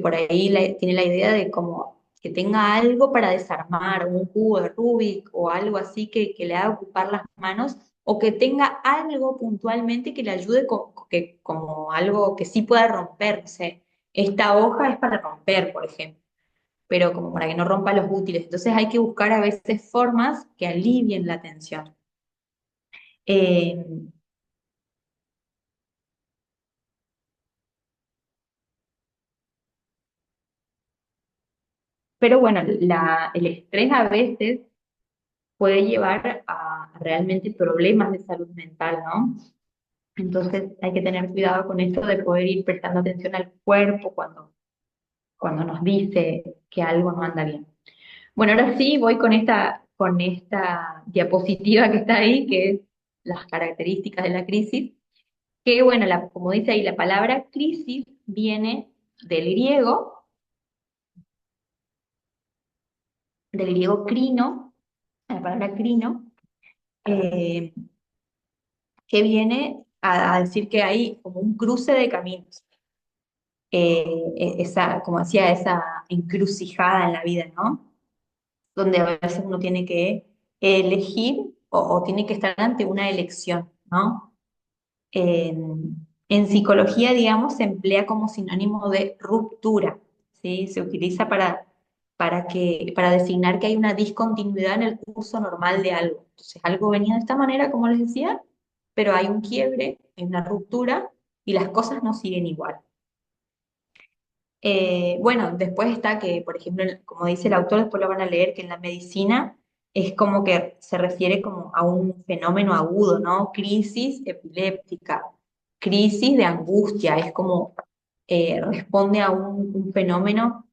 por ahí tiene la idea de como que tenga algo para desarmar, un cubo de Rubik o algo así que le haga ocupar las manos, o que tenga algo puntualmente que le ayude como algo que sí pueda romper. No sé, esta hoja es para romper, por ejemplo, pero como para que no rompa los útiles. Entonces hay que buscar a veces formas que alivien la tensión. Eh, pero bueno, el estrés a veces puede llevar a realmente problemas de salud mental, ¿no? Entonces hay que tener cuidado con esto de poder ir prestando atención al cuerpo cuando nos dice que algo no anda bien. Bueno, ahora sí voy con esta diapositiva que está ahí, que es las características de la crisis, que bueno, como dice ahí, la palabra crisis viene del griego crino, la palabra crino, eh, que viene a decir que hay como un cruce de caminos, como decía, esa encrucijada en la vida, ¿no? Donde a veces uno tiene que elegir o tiene que estar ante una elección, ¿no? En psicología, digamos, se emplea como sinónimo de ruptura, ¿sí? Se utiliza para designar que hay una discontinuidad en el curso normal de algo. Entonces, algo venía de esta manera, como les decía, pero hay un quiebre, hay una ruptura y las cosas no siguen igual. Bueno, después está que, por ejemplo, como dice el autor, después lo van a leer, que en la medicina es como que se refiere como a un fenómeno agudo, ¿no? Crisis epiléptica, crisis de angustia, es como responde a un fenómeno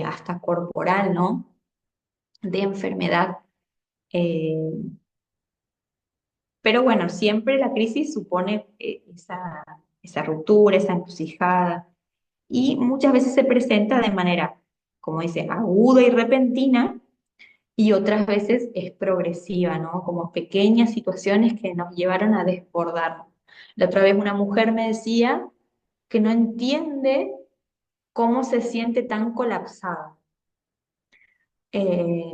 hasta corporal, ¿no? De enfermedad. Eh, pero bueno, siempre la crisis supone esa ruptura, esa encrucijada y muchas veces se presenta de manera, como dice, aguda y repentina, y otras veces es progresiva, ¿no? Como pequeñas situaciones que nos llevaron a desbordar. La otra vez una mujer me decía que no entiende cómo se siente tan colapsada. Eh,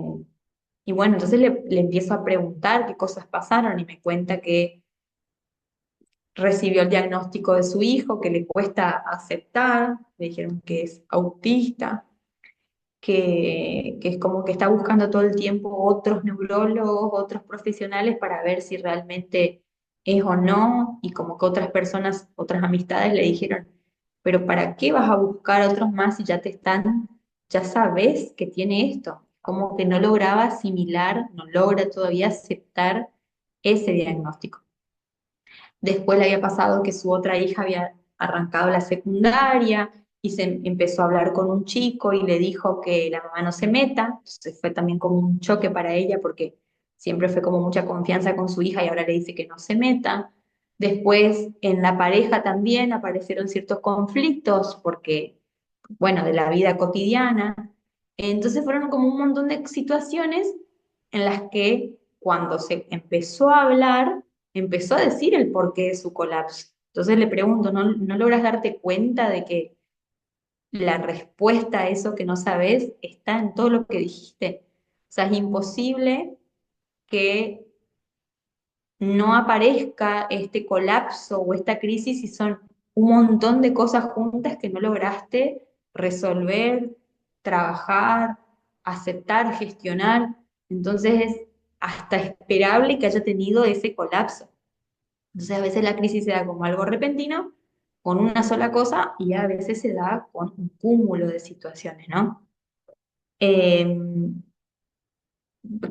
y bueno, entonces le empiezo a preguntar qué cosas pasaron y me cuenta que recibió el diagnóstico de su hijo, que le cuesta aceptar, le dijeron que es autista, que es como que está buscando todo el tiempo otros neurólogos, otros profesionales para ver si realmente es o no, y como que otras personas, otras amistades le dijeron, pero ¿para qué vas a buscar otros más si ya sabes que tiene esto? Como que no lograba asimilar, no logra todavía aceptar ese diagnóstico. Después le había pasado que su otra hija había arrancado la secundaria y empezó a hablar con un chico y le dijo que la mamá no se meta. Entonces fue también como un choque para ella porque siempre fue como mucha confianza con su hija y ahora le dice que no se meta. Después en la pareja también aparecieron ciertos conflictos porque, bueno, de la vida cotidiana. Entonces fueron como un montón de situaciones en las que cuando se empezó a hablar, empezó a decir el porqué de su colapso. Entonces le pregunto, ¿no logras darte cuenta de que la respuesta a eso que no sabes está en todo lo que dijiste. O sea, es imposible que no aparezca este colapso o esta crisis si son un montón de cosas juntas que no lograste resolver, trabajar, aceptar, gestionar. Entonces es hasta esperable que haya tenido ese colapso. Entonces a veces la crisis se da como algo repentino, con una sola cosa, y a veces se da con un cúmulo de situaciones, ¿no?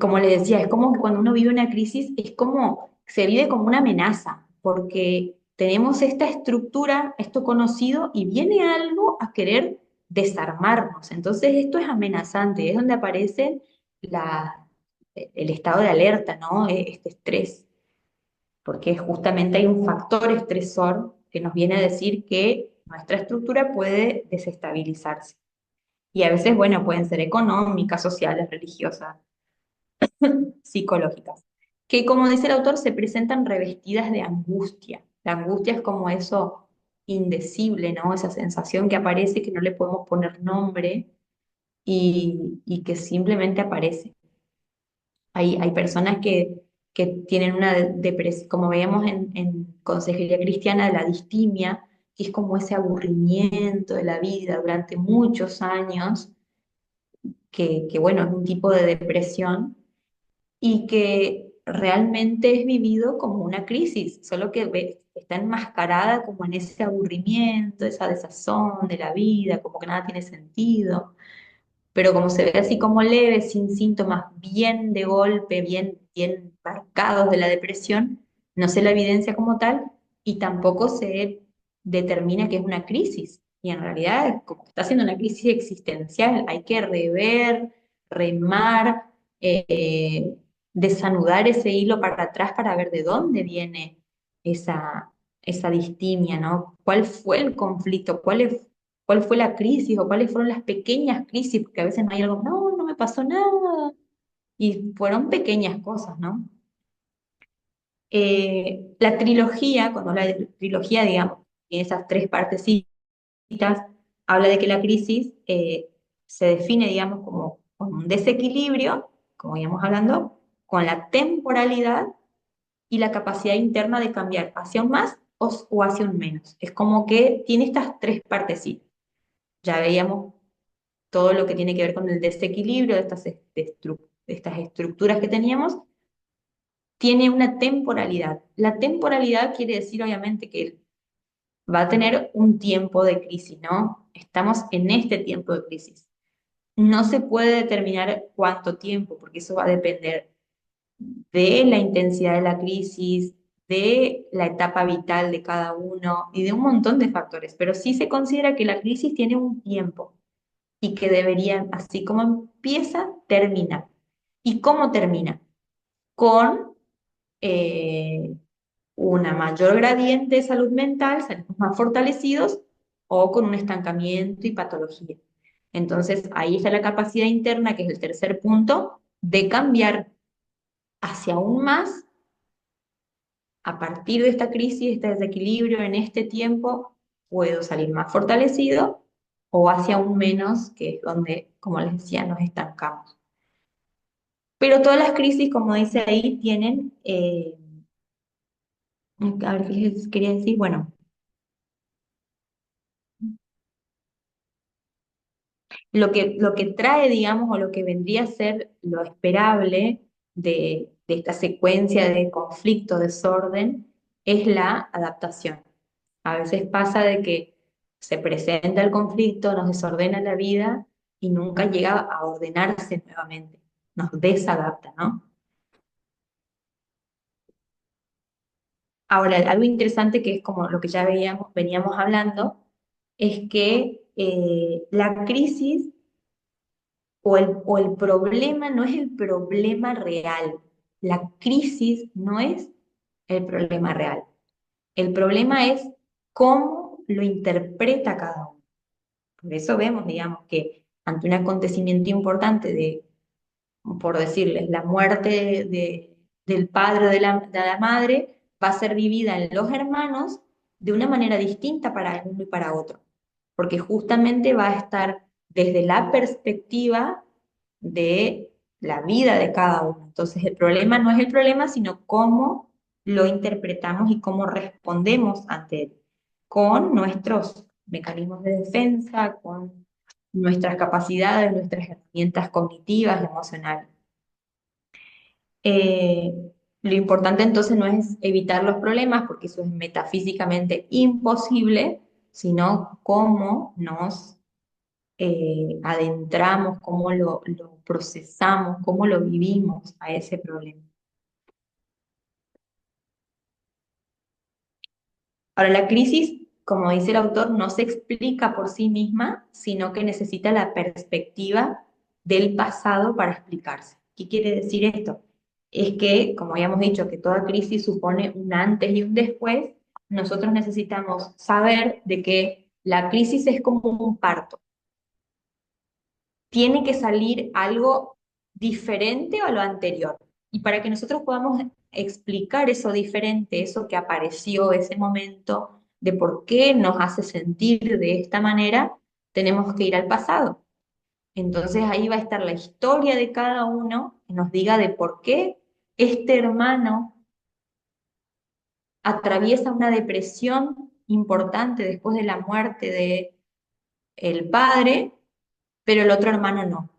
Como le decía, es como que cuando uno vive una crisis, es como, se vive como una amenaza, porque tenemos esta estructura, esto conocido, y viene algo a querer desarmarnos. Entonces esto es amenazante, es donde aparece el estado de alerta, ¿no? Este estrés, porque justamente hay un factor estresor que nos viene a decir que nuestra estructura puede desestabilizarse. Y a veces, bueno, pueden ser económicas, sociales, religiosas, psicológicas, que como dice el autor, se presentan revestidas de angustia. La angustia es como eso indecible, ¿no? Esa sensación que aparece, que no le podemos poner nombre y que simplemente aparece. Hay personas que tienen una depresión, como veíamos en Consejería Cristiana, la distimia, que es como ese aburrimiento de la vida durante muchos años, que bueno, es un tipo de depresión y que realmente es vivido como una crisis, solo que está enmascarada como en ese aburrimiento, esa desazón de la vida, como que nada tiene sentido, pero como se ve así como leve, sin síntomas bien de golpe, bien marcados de la depresión, no se la evidencia como tal y tampoco se determina que es una crisis. Y en realidad, como está siendo una crisis existencial, hay que rever, remar, eh, desanudar ese hilo para atrás para ver de dónde viene esa, esa distimia, ¿no? ¿Cuál fue el conflicto? ¿Cuál fue la crisis o cuáles fueron las pequeñas crisis? Porque a veces no hay algo, no, no me pasó nada. Y fueron pequeñas cosas, ¿no? La trilogía, cuando habla de trilogía, digamos, en esas tres partecitas, habla de que la crisis se define, digamos, como con un desequilibrio, como íbamos hablando, con la temporalidad y la capacidad interna de cambiar hacia un más o hacia un menos. Es como que tiene estas tres partecitas. Ya veíamos todo lo que tiene que ver con el desequilibrio de de estas estructuras que teníamos, tiene una temporalidad. La temporalidad quiere decir, obviamente, que va a tener un tiempo de crisis, ¿no? Estamos en este tiempo de crisis. No se puede determinar cuánto tiempo, porque eso va a depender de la intensidad de la crisis, de la etapa vital de cada uno y de un montón de factores, pero sí se considera que la crisis tiene un tiempo y que deberían, así como empieza, terminar. ¿Y cómo termina? Con eh, una mayor gradiente de salud mental, salimos más fortalecidos o con un estancamiento y patología. Entonces, ahí está la capacidad interna, que es el tercer punto, de cambiar hacia aún más a partir de esta crisis, este desequilibrio en este tiempo, puedo salir más fortalecido o hacia un menos, que es donde, como les decía, nos estancamos. Pero todas las crisis, como dice ahí, tienen, a ver qué les quería decir, bueno, lo que trae, digamos, o lo que vendría a ser lo esperable de esta secuencia de conflicto, desorden, es la adaptación. A veces pasa de que se presenta el conflicto, nos desordena la vida y nunca llega a ordenarse nuevamente, nos desadapta, ¿no? Ahora, algo interesante que es como lo que ya veníamos hablando, es que la crisis o el problema no es el problema real. La crisis no es el problema real. El problema es cómo lo interpreta cada uno. Por eso vemos, digamos, que ante un acontecimiento importante de, por decirles, la muerte del padre o de la madre, va a ser vivida en los hermanos de una manera distinta para uno y para otro. porque justamente va a estar desde la perspectiva de la vida de cada uno. Entonces el problema no es el problema, sino cómo lo interpretamos y cómo respondemos ante él, con nuestros mecanismos de defensa, con nuestras capacidades, nuestras herramientas cognitivas, emocionales. Eh, lo importante entonces no es evitar los problemas, porque eso es metafísicamente imposible, sino cómo nos adentramos, cómo lo procesamos, cómo lo vivimos a ese problema. Ahora, la crisis, como dice el autor, no se explica por sí misma, sino que necesita la perspectiva del pasado para explicarse. ¿Qué quiere decir esto? Es que, como habíamos dicho, que toda crisis supone un antes y un después. Nosotros necesitamos saber de que la crisis es como un parto. Tiene que salir algo diferente a lo anterior. Y para que nosotros podamos explicar eso diferente, eso que apareció, ese momento, de por qué nos hace sentir de esta manera, tenemos que ir al pasado. Entonces ahí va a estar la historia de cada uno que nos diga de por qué este hermano atraviesa una depresión importante después de la muerte de el padre, pero el otro hermano no.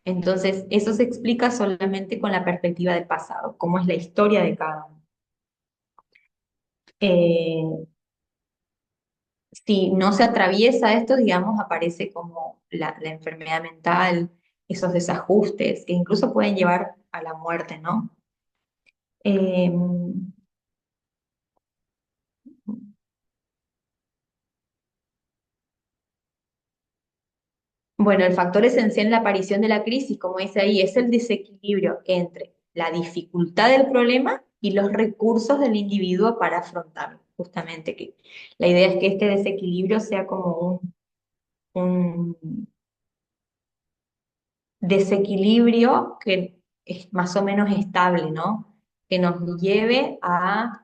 Entonces, eso se explica solamente con la perspectiva del pasado, cómo es la historia de cada uno. Eh, si no se atraviesa esto, digamos, aparece como la enfermedad mental, esos desajustes que incluso pueden llevar a la muerte, ¿no? Eh, bueno, el factor esencial en la aparición de la crisis, como dice ahí, es el desequilibrio entre la dificultad del problema y los recursos del individuo para afrontarlo. Justamente que la idea es que este desequilibrio sea como un desequilibrio que es más o menos estable, ¿no? Que nos lleve a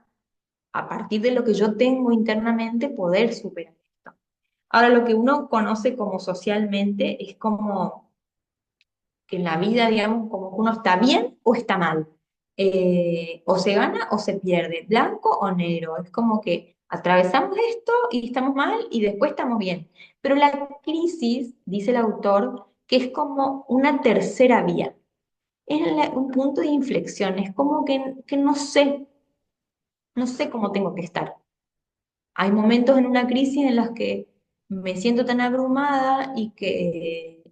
partir de lo que yo tengo internamente, poder superar esto. Ahora, lo que uno conoce como socialmente es como que en la vida, digamos, como que uno está bien o está mal. O se gana o se pierde, blanco o negro. Es como que atravesamos esto y estamos mal y después estamos bien. Pero la crisis, dice el autor, que es como una tercera vía. Es un punto de inflexión, es como que no sé cómo tengo que estar. Hay momentos en una crisis en los que me siento tan abrumada y que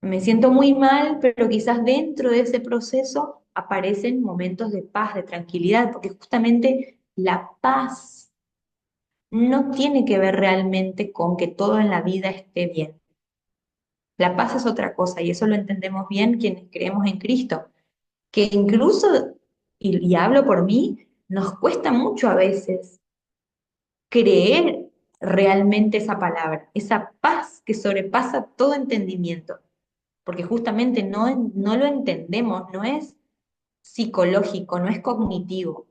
me siento muy mal, pero quizás dentro de ese proceso aparecen momentos de paz, de tranquilidad, porque justamente la paz no tiene que ver realmente con que todo en la vida esté bien. La paz es otra cosa y eso lo entendemos bien quienes creemos en Cristo, que incluso, y hablo por mí, nos cuesta mucho a veces creer realmente esa palabra, esa paz que sobrepasa todo entendimiento, porque justamente no lo entendemos, no es psicológico, no es cognitivo,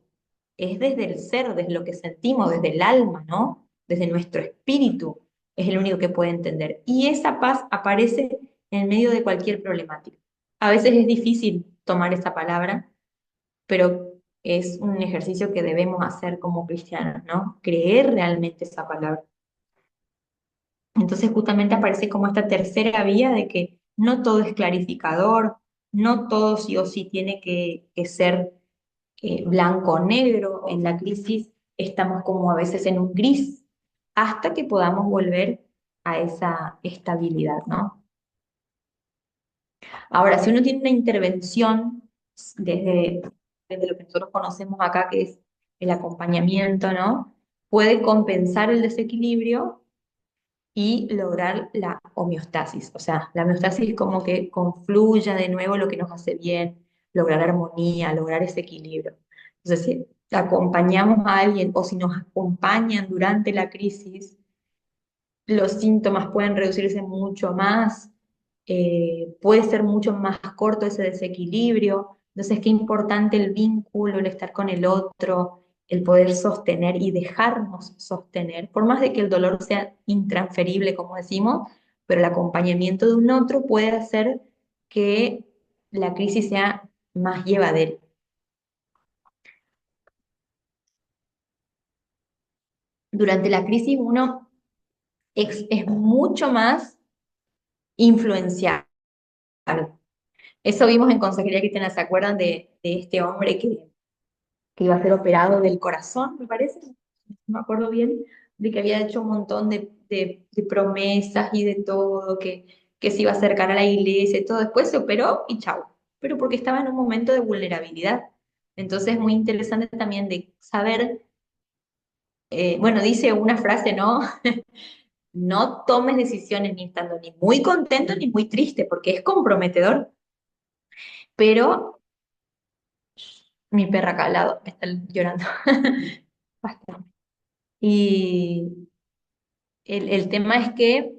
es desde el ser, desde lo que sentimos, desde el alma, ¿no? Desde nuestro espíritu, es el único que puede entender. Y esa paz aparece en medio de cualquier problemática. A veces es difícil tomar esa palabra, pero es un ejercicio que debemos hacer como cristianos, ¿no? Creer realmente esa palabra. Entonces justamente aparece como esta tercera vía de que no todo es clarificador, no todo sí o sí tiene que ser blanco o negro. En la crisis estamos como a veces en un gris hasta que podamos volver a esa estabilidad, ¿no? Ahora, si uno tiene una intervención desde lo que nosotros conocemos acá, que es el acompañamiento, ¿no? Puede compensar el desequilibrio y lograr la homeostasis. O sea, la homeostasis es como que confluya de nuevo lo que nos hace bien, lograr armonía, lograr ese equilibrio. Entonces, si acompañamos a alguien o si nos acompañan durante la crisis, los síntomas pueden reducirse mucho más, puede ser mucho más corto ese desequilibrio. Entonces, qué importante el vínculo, el estar con el otro, el poder sostener y dejarnos sostener, por más de que el dolor sea intransferible, como decimos, pero el acompañamiento de un otro puede hacer que la crisis sea más llevadera. Durante la crisis uno es mucho más influenciable. Eso vimos en Consejería Cristiana, ¿se acuerdan de este hombre que iba a ser operado del corazón, me parece? No me acuerdo bien, de que había hecho un montón de promesas y de todo, que se iba a acercar a la iglesia y todo. Después se operó y chau. Pero porque estaba en un momento de vulnerabilidad. Entonces es muy interesante también de saber, bueno, dice una frase, ¿no? No tomes decisiones ni estando ni muy contento ni muy triste, porque es comprometedor. Pero mi perra acá al lado me está llorando bastante. Y el tema es que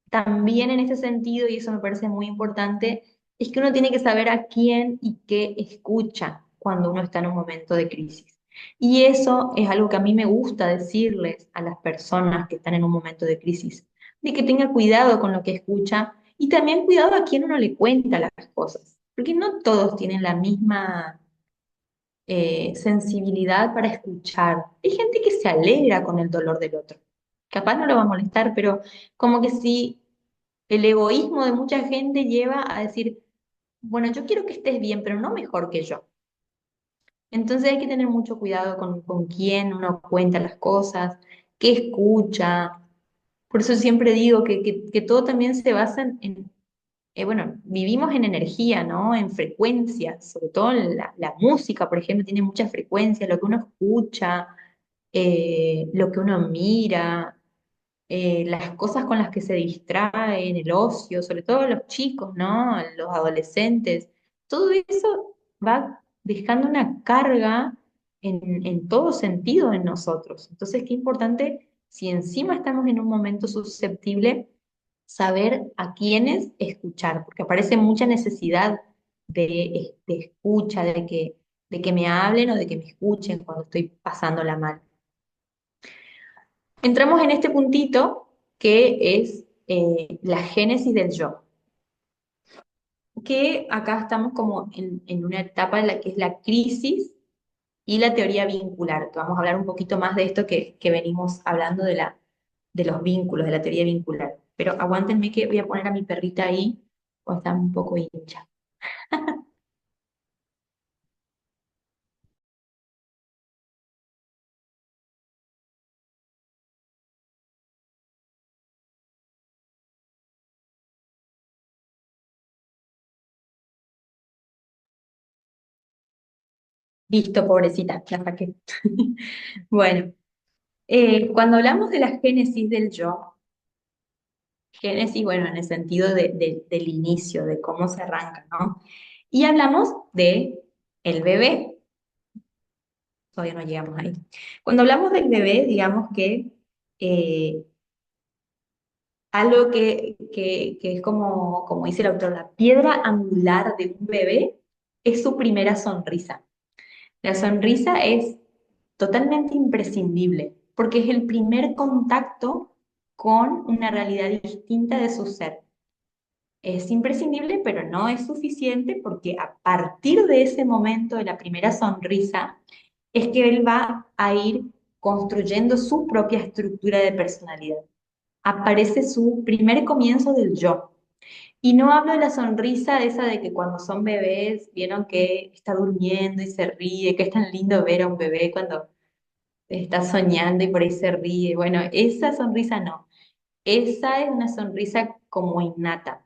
también en ese sentido, y eso me parece muy importante, es que uno tiene que saber a quién y qué escucha cuando uno está en un momento de crisis. Y eso es algo que a mí me gusta decirles a las personas que están en un momento de crisis, de que tenga cuidado con lo que escucha y también cuidado a quién uno le cuenta las cosas, porque no todos tienen la misma sensibilidad para escuchar. Hay gente que se alegra con el dolor del otro. Capaz no lo va a molestar, pero como que si el egoísmo de mucha gente lleva a decir, bueno, yo quiero que estés bien, pero no mejor que yo. Entonces hay que tener mucho cuidado con quién uno cuenta las cosas, qué escucha. Por eso siempre digo que todo también se basa bueno, vivimos en energía, ¿no? En frecuencias, sobre todo la música, por ejemplo, tiene muchas frecuencias, lo que uno escucha, lo que uno mira, las cosas con las que se distraen, el ocio, sobre todo los chicos, ¿no? Los adolescentes, todo eso va dejando una carga en todo sentido en nosotros. Entonces, qué importante, si encima estamos en un momento susceptible, saber a quiénes escuchar, porque aparece mucha necesidad de escucha, de que me hablen o de que me escuchen cuando estoy pasándola mal. Entramos en este puntito que es la génesis del yo, que acá estamos como en una etapa en la que es la crisis y la teoría vincular, que vamos a hablar un poquito más de esto que venimos hablando de los vínculos, de la teoría vincular. Pero aguántenme que voy a poner a mi perrita ahí, o está un poco hincha. Listo, pobrecita, la saqué. Bueno, cuando hablamos de la génesis del yo, génesis, bueno, en el sentido del inicio, de cómo se arranca, ¿no? Y hablamos de el bebé, todavía no llegamos ahí. Cuando hablamos del bebé, digamos que eh, algo que es como dice el autor, la piedra angular de un bebé es su primera sonrisa. La sonrisa es totalmente imprescindible porque es el primer contacto con una realidad distinta de su ser. Es imprescindible, pero no es suficiente porque a partir de ese momento de la primera sonrisa es que él va a ir construyendo su propia estructura de personalidad. Aparece su primer comienzo del yo. Y no hablo de la sonrisa esa de que cuando son bebés, vieron que está durmiendo y se ríe, que es tan lindo ver a un bebé cuando está soñando y por ahí se ríe. Bueno, esa sonrisa no. Esa es una sonrisa como innata.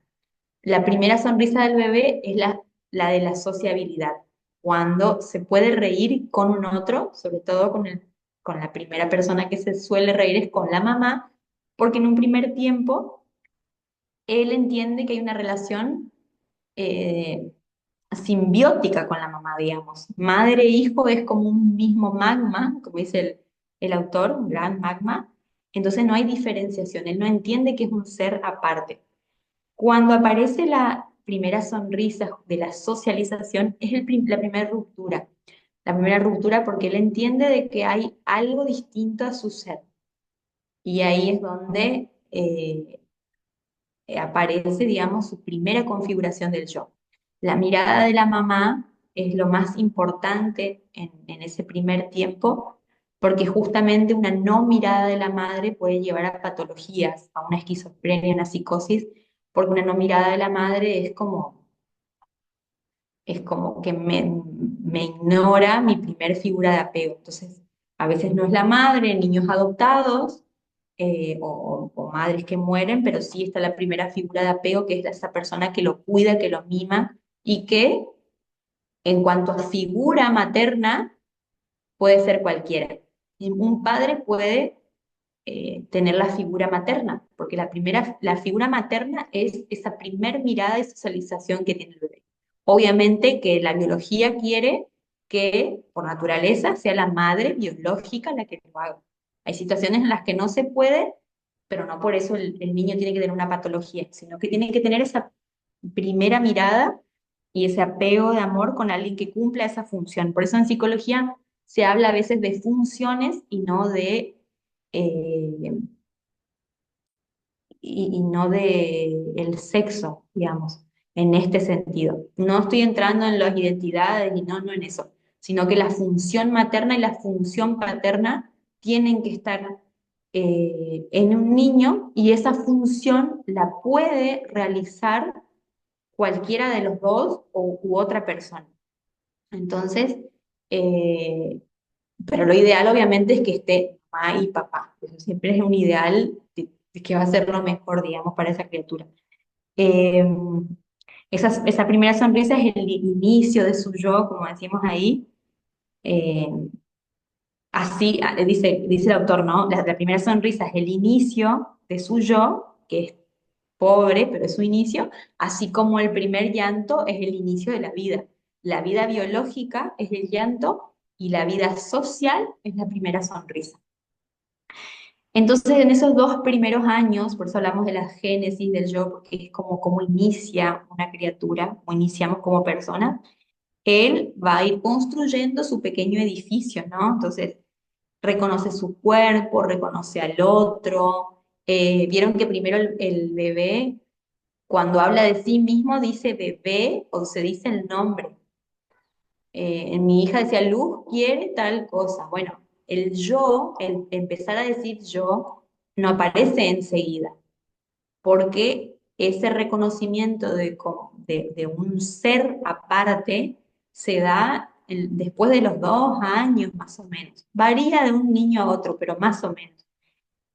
La primera sonrisa del bebé es la de la sociabilidad, cuando se puede reír con un otro, sobre todo con la primera persona que se suele reír es con la mamá, porque en un primer tiempo él entiende que hay una relación eh, simbiótica con la mamá, digamos. Madre e hijo es como un mismo magma, como dice el autor, un gran magma, entonces no hay diferenciación, él no entiende que es un ser aparte. Cuando aparece la primera sonrisa de la socialización, es la primera ruptura. La primera ruptura porque él entiende de que hay algo distinto a su ser. Y ahí es donde aparece, digamos, su primera configuración del yo. La mirada de la mamá es lo más importante en ese primer tiempo, porque justamente una no mirada de la madre puede llevar a patologías, a una esquizofrenia, una psicosis, porque una no mirada de la madre es como que me ignora mi primer figura de apego. Entonces, a veces no es la madre, niños adoptados o madres que mueren, pero sí está la primera figura de apego, que es esa persona que lo cuida, que lo mima y que en cuanto a figura materna puede ser cualquiera. Y un padre puede tener la figura materna, porque la figura materna es esa primer mirada de socialización que tiene el bebé. Obviamente que la biología quiere que por naturaleza sea la madre biológica la que lo haga. Hay situaciones en las que no se puede, pero no por eso el niño tiene que tener una patología, sino que tiene que tener esa primera mirada y ese apego de amor con alguien que cumpla esa función. Por eso en psicología se habla a veces de funciones y no eh, y no de el sexo, digamos, en este sentido. No estoy entrando en las identidades y no en eso, sino que la función materna y la función paterna tienen que estar en un niño y esa función la puede realizar cualquiera de los dos u otra persona. Entonces, eh, pero lo ideal obviamente es que esté mamá y papá. Eso siempre es un ideal de que va a ser lo mejor, digamos, para esa criatura. Eh, esa primera sonrisa es el inicio de su yo, como decimos ahí. Eh, así dice el autor, ¿no? La primera sonrisa es el inicio de su yo, que es pobre, pero es su inicio, así como el primer llanto es el inicio de la vida. La vida biológica es el llanto y la vida social es la primera sonrisa. Entonces, en esos dos primeros años, por eso hablamos de la génesis del yo, porque es como inicia una criatura, como iniciamos como persona, él va a ir construyendo su pequeño edificio, ¿no? Entonces, reconoce su cuerpo, reconoce al otro. Vieron que primero el bebé, cuando habla de sí mismo, dice bebé o se dice el nombre. Mi hija decía, Luz quiere tal cosa. Bueno, el yo, el empezar a decir yo, no aparece enseguida, porque ese reconocimiento de un ser aparte se da después de los 2 años más o menos. Varía de un niño a otro, pero más o menos.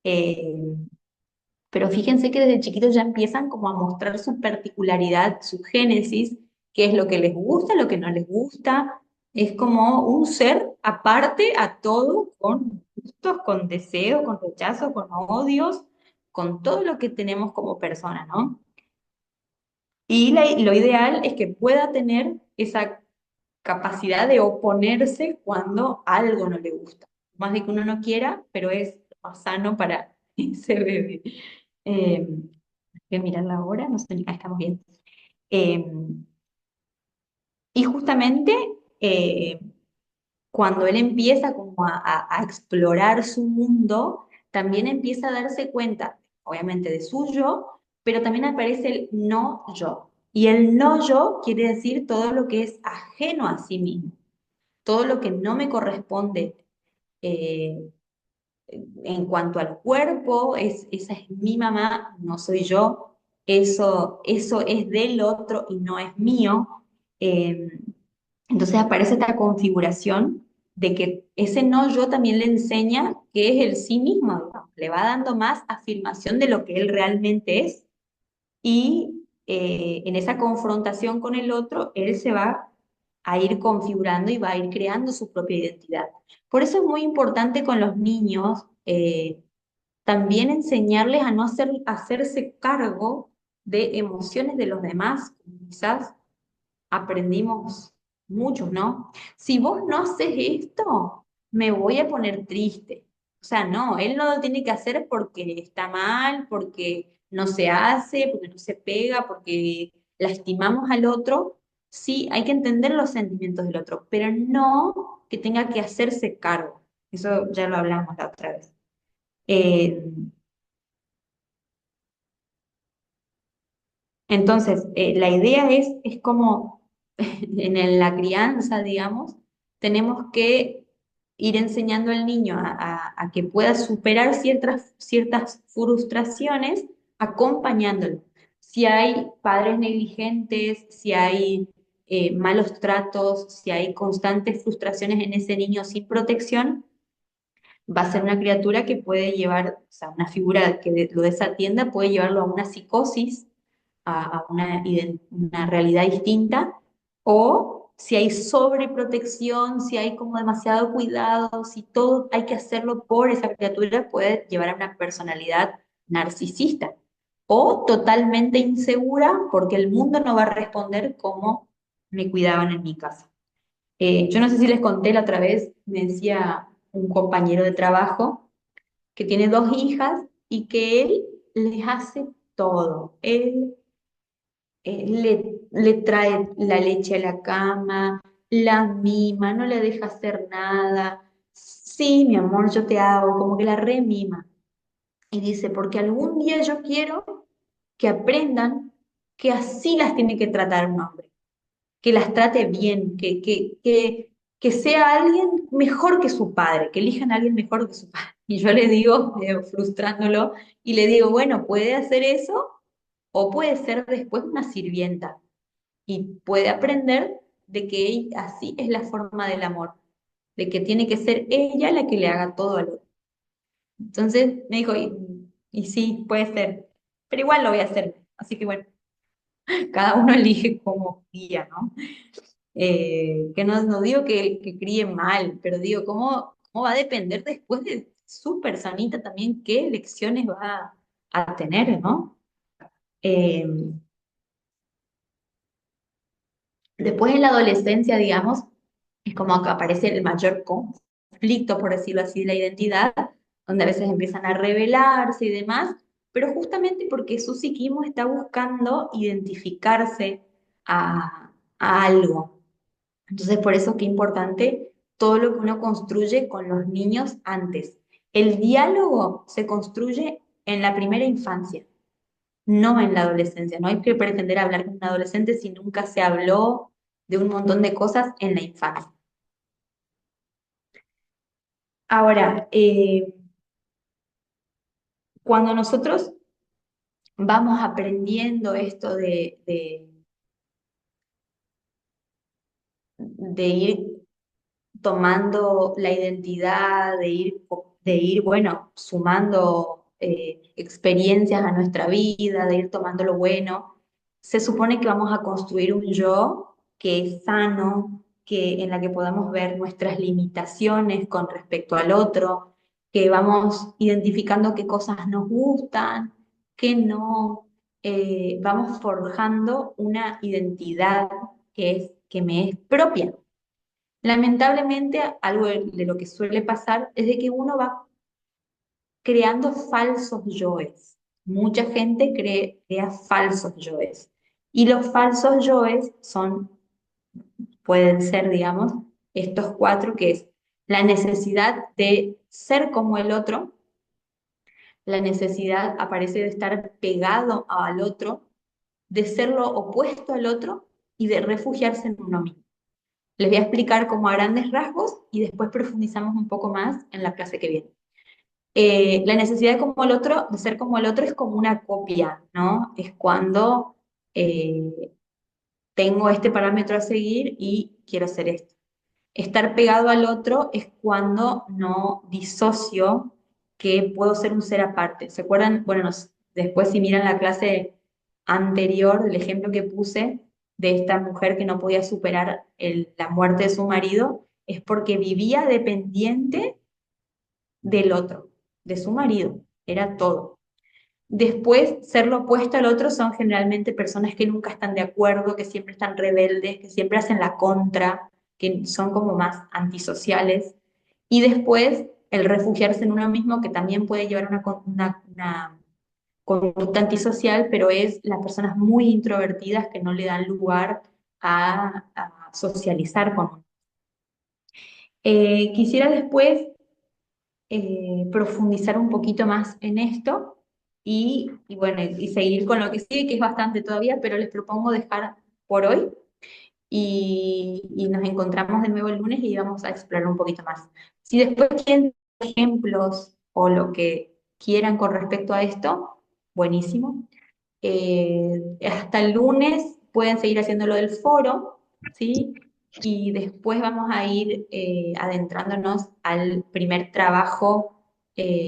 Eh, pero fíjense que desde chiquitos ya empiezan como a mostrar su particularidad, su génesis, qué es lo que les gusta, lo que no les gusta. Es como un ser aparte a todo, con gustos, con deseos, con rechazos, con odios, con todo lo que tenemos como persona, ¿no? Y lo ideal es que pueda tener esa capacidad de oponerse cuando algo no le gusta. Más de que uno no quiera, pero es más sano para ese bebé. Eh, Voy a mirar la hora, no sé, acá estamos bien. Eh, y justamente eh, cuando él empieza como a explorar su mundo, también empieza a darse cuenta, obviamente, de su yo, pero también aparece el no yo. Y el no yo quiere decir todo lo que es ajeno a sí mismo, todo lo que no me corresponde. eh, en cuanto al cuerpo, esa es mi mamá, no soy yo, eso es del otro y no es mío. Eh, entonces aparece esta configuración de que ese no yo también le enseña que es el sí mismo, digamos. Le va dando más afirmación de lo que él realmente es y en esa confrontación con el otro, él se va a ir configurando y va a ir creando su propia identidad. Por eso es muy importante con los niños también enseñarles a no hacerse cargo de emociones de los demás. Quizás aprendimos muchos, ¿no? Si vos no haces esto, me voy a poner triste. O sea, no, él no lo tiene que hacer porque está mal, porque no se hace, porque no se pega, porque lastimamos al otro, sí, hay que entender los sentimientos del otro, pero no que tenga que hacerse cargo. Eso ya lo hablamos la otra vez. Eh, entonces, la idea es como en la crianza, digamos, tenemos que ir enseñando al niño a que pueda superar ciertas frustraciones acompañándolo. Si hay padres negligentes, si hay malos tratos, si hay constantes frustraciones en ese niño sin protección, va a ser una criatura que puede llevar, o sea, una figura que lo desatienda puede llevarlo a una psicosis, a una realidad distinta, o si hay sobreprotección, si hay como demasiado cuidado, si todo hay que hacerlo por esa criatura, puede llevar a una personalidad narcisista o totalmente insegura porque el mundo no va a responder como me cuidaban en mi casa. Yo no sé si les conté la otra vez, me decía un compañero de trabajo que tiene dos hijas y que él les hace todo. Él le trae la leche a la cama, la mima, no le deja hacer nada. Sí, mi amor, yo te hago, como que la remima. Y dice, porque algún día yo quiero que aprendan que así las tiene que tratar un hombre, que las trate bien, que sea alguien mejor que su padre, que elijan a alguien mejor que su padre. Y yo le digo, frustrándolo, y le digo, bueno, puede hacer eso o puede ser después una sirvienta y puede aprender de que así es la forma del amor, de que tiene que ser ella la que le haga todo al otro. Entonces me dijo, y sí, puede ser, pero igual lo voy a hacer. Así que bueno, cada uno elige como guía, ¿no? Que no digo que críe mal, pero digo, ¿cómo va a depender después de su personita también qué elecciones va a tener, ¿no? Eh, Después en la adolescencia, digamos, es como que aparece el mayor conflicto, por decirlo así, de la identidad, donde a veces empiezan a rebelarse y demás, pero justamente porque su psiquismo está buscando identificarse a algo. Entonces, por eso que es importante todo lo que uno construye con los niños antes. El diálogo se construye en la primera infancia, no en la adolescencia. No hay que pretender hablar con un adolescente si nunca se habló de un montón de cosas en la infancia. Ahora, cuando nosotros vamos aprendiendo esto de ir tomando la identidad, bueno, sumando experiencias a nuestra vida, de ir tomando lo bueno, se supone que vamos a construir un yo que es sano, en la que podamos ver nuestras limitaciones con respecto al otro, que vamos identificando qué cosas nos gustan, qué no, vamos forjando una identidad que me es propia. Lamentablemente, algo de lo que suele pasar es de que uno va creando falsos yoes. Mucha gente crea falsos yoes. Y los falsos yoes pueden ser, digamos, estos cuatro, que es la necesidad de ser como el otro, la necesidad aparece de estar pegado al otro, de ser lo opuesto al otro y de refugiarse en uno mismo. Les voy a explicar como a grandes rasgos y después profundizamos un poco más en la clase que viene. La necesidad de ser como el otro es como una copia, ¿no? Es cuando eh, tengo este parámetro a seguir y quiero hacer esto. Estar pegado al otro es cuando no disocio que puedo ser un ser aparte. ¿Se acuerdan? Bueno, después si miran la clase anterior del ejemplo que puse de esta mujer que no podía superar la muerte de su marido, es porque vivía dependiente del otro, de su marido, era todo. Después, ser lo opuesto al otro son generalmente personas que nunca están de acuerdo, que siempre están rebeldes, que siempre hacen la contra, que son como más antisociales. Y después, el refugiarse en uno mismo, que también puede llevar una conducta antisocial, pero es las personas muy introvertidas que no le dan lugar a socializar con uno. Quisiera después profundizar un poquito más en esto y bueno, y seguir con lo que sigue, que es bastante todavía, pero les propongo dejar por hoy y nos encontramos de nuevo el lunes y vamos a explorar un poquito más. Si después tienen ejemplos o lo que quieran con respecto a esto, buenísimo. Hasta el lunes pueden seguir haciendo lo del foro, ¿sí? Y después vamos a ir adentrándonos al primer trabajo,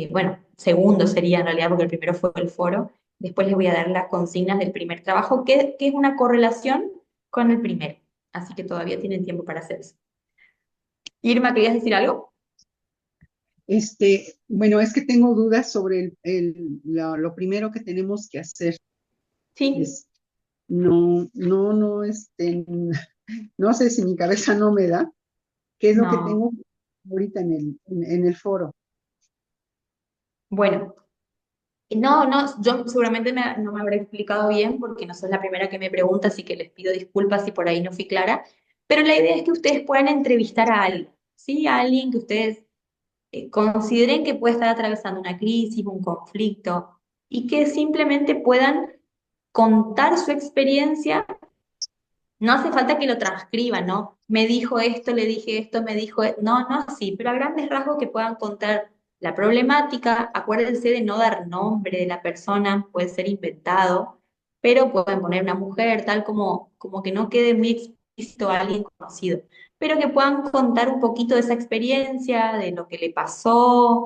bueno, segundo sería en realidad, porque el primero fue el foro. Después les voy a dar las consignas del primer trabajo, que es una correlación con el primero. Así que todavía tienen tiempo para hacer eso. Irma, ¿querías decir algo? Bueno, es que tengo dudas sobre lo primero que tenemos que hacer. Sí. Es, no, no sé si mi cabeza no me da, qué es lo que No. tengo ahorita en el foro. Bueno, no, no, yo seguramente no me habré explicado bien porque no sos la primera que me pregunta, así que les pido disculpas si por ahí no fui clara, pero la idea es que ustedes puedan entrevistar a alguien, ¿sí? A alguien que ustedes consideren que puede estar atravesando una crisis, un conflicto, y que simplemente puedan contar su experiencia. No hace falta que lo transcriban, ¿no? Me dijo esto, le dije esto, me dijo, no, no así, pero a grandes rasgos que puedan contar la problemática. Acuérdense de no dar nombre de la persona, puede ser inventado, pero pueden poner una mujer, tal como que no quede muy explícito a alguien conocido, pero que puedan contar un poquito de esa experiencia, de lo que le pasó,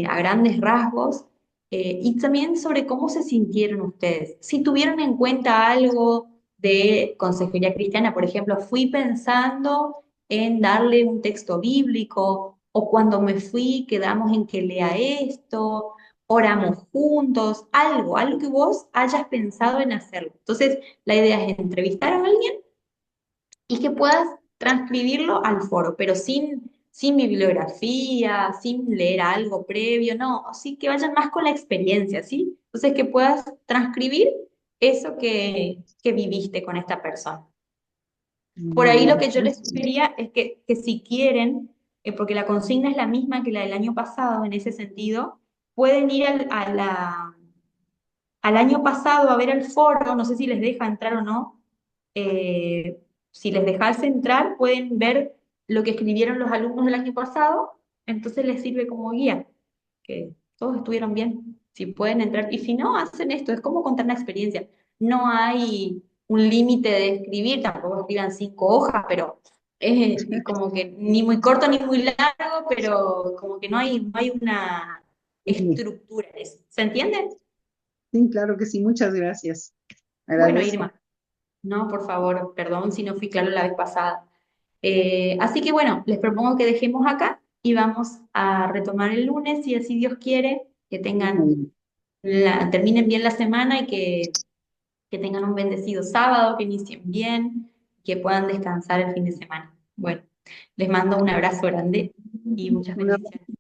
a grandes rasgos, y también sobre cómo se sintieron ustedes. Si tuvieron en cuenta algo de consejería cristiana, por ejemplo, fui pensando en darle un texto bíblico, o cuando me fui quedamos en que lea esto, oramos juntos, algo que vos hayas pensado en hacerlo. Entonces, la idea es entrevistar a alguien y que puedas transcribirlo al foro, pero sin bibliografía, sin leer algo previo, no, así que vayan más con la experiencia, ¿sí? Entonces, que puedas transcribir eso que viviste con esta persona. Por Muy ahí lo bien. que yo les sugería es que si quieren, porque la consigna es la misma que la del año pasado en ese sentido, pueden ir al año pasado a ver el foro, no sé si les deja entrar o no. Si les dejase entrar, pueden ver lo que escribieron los alumnos del año pasado, entonces les sirve como guía, que todos estuvieron bien. Si pueden entrar, y si no, hacen esto, es como contar una experiencia. No hay un límite de escribir, tampoco escriban 5 hojas, pero es como que ni muy corto ni muy largo, pero como que no hay una Sí, estructura en eso. ¿Se entiende? sí, claro que sí, muchas gracias. Bueno, Agradezco. Irma, no, por favor, perdón si no fui claro la vez pasada. Así que bueno, les propongo que dejemos acá y vamos a retomar el lunes, si así Dios quiere, que Muy terminen bien la semana y que tengan un bendecido sábado, que inicien bien, que puedan descansar el fin de semana. Bueno, les mando un abrazo grande y muchas bien. bendiciones.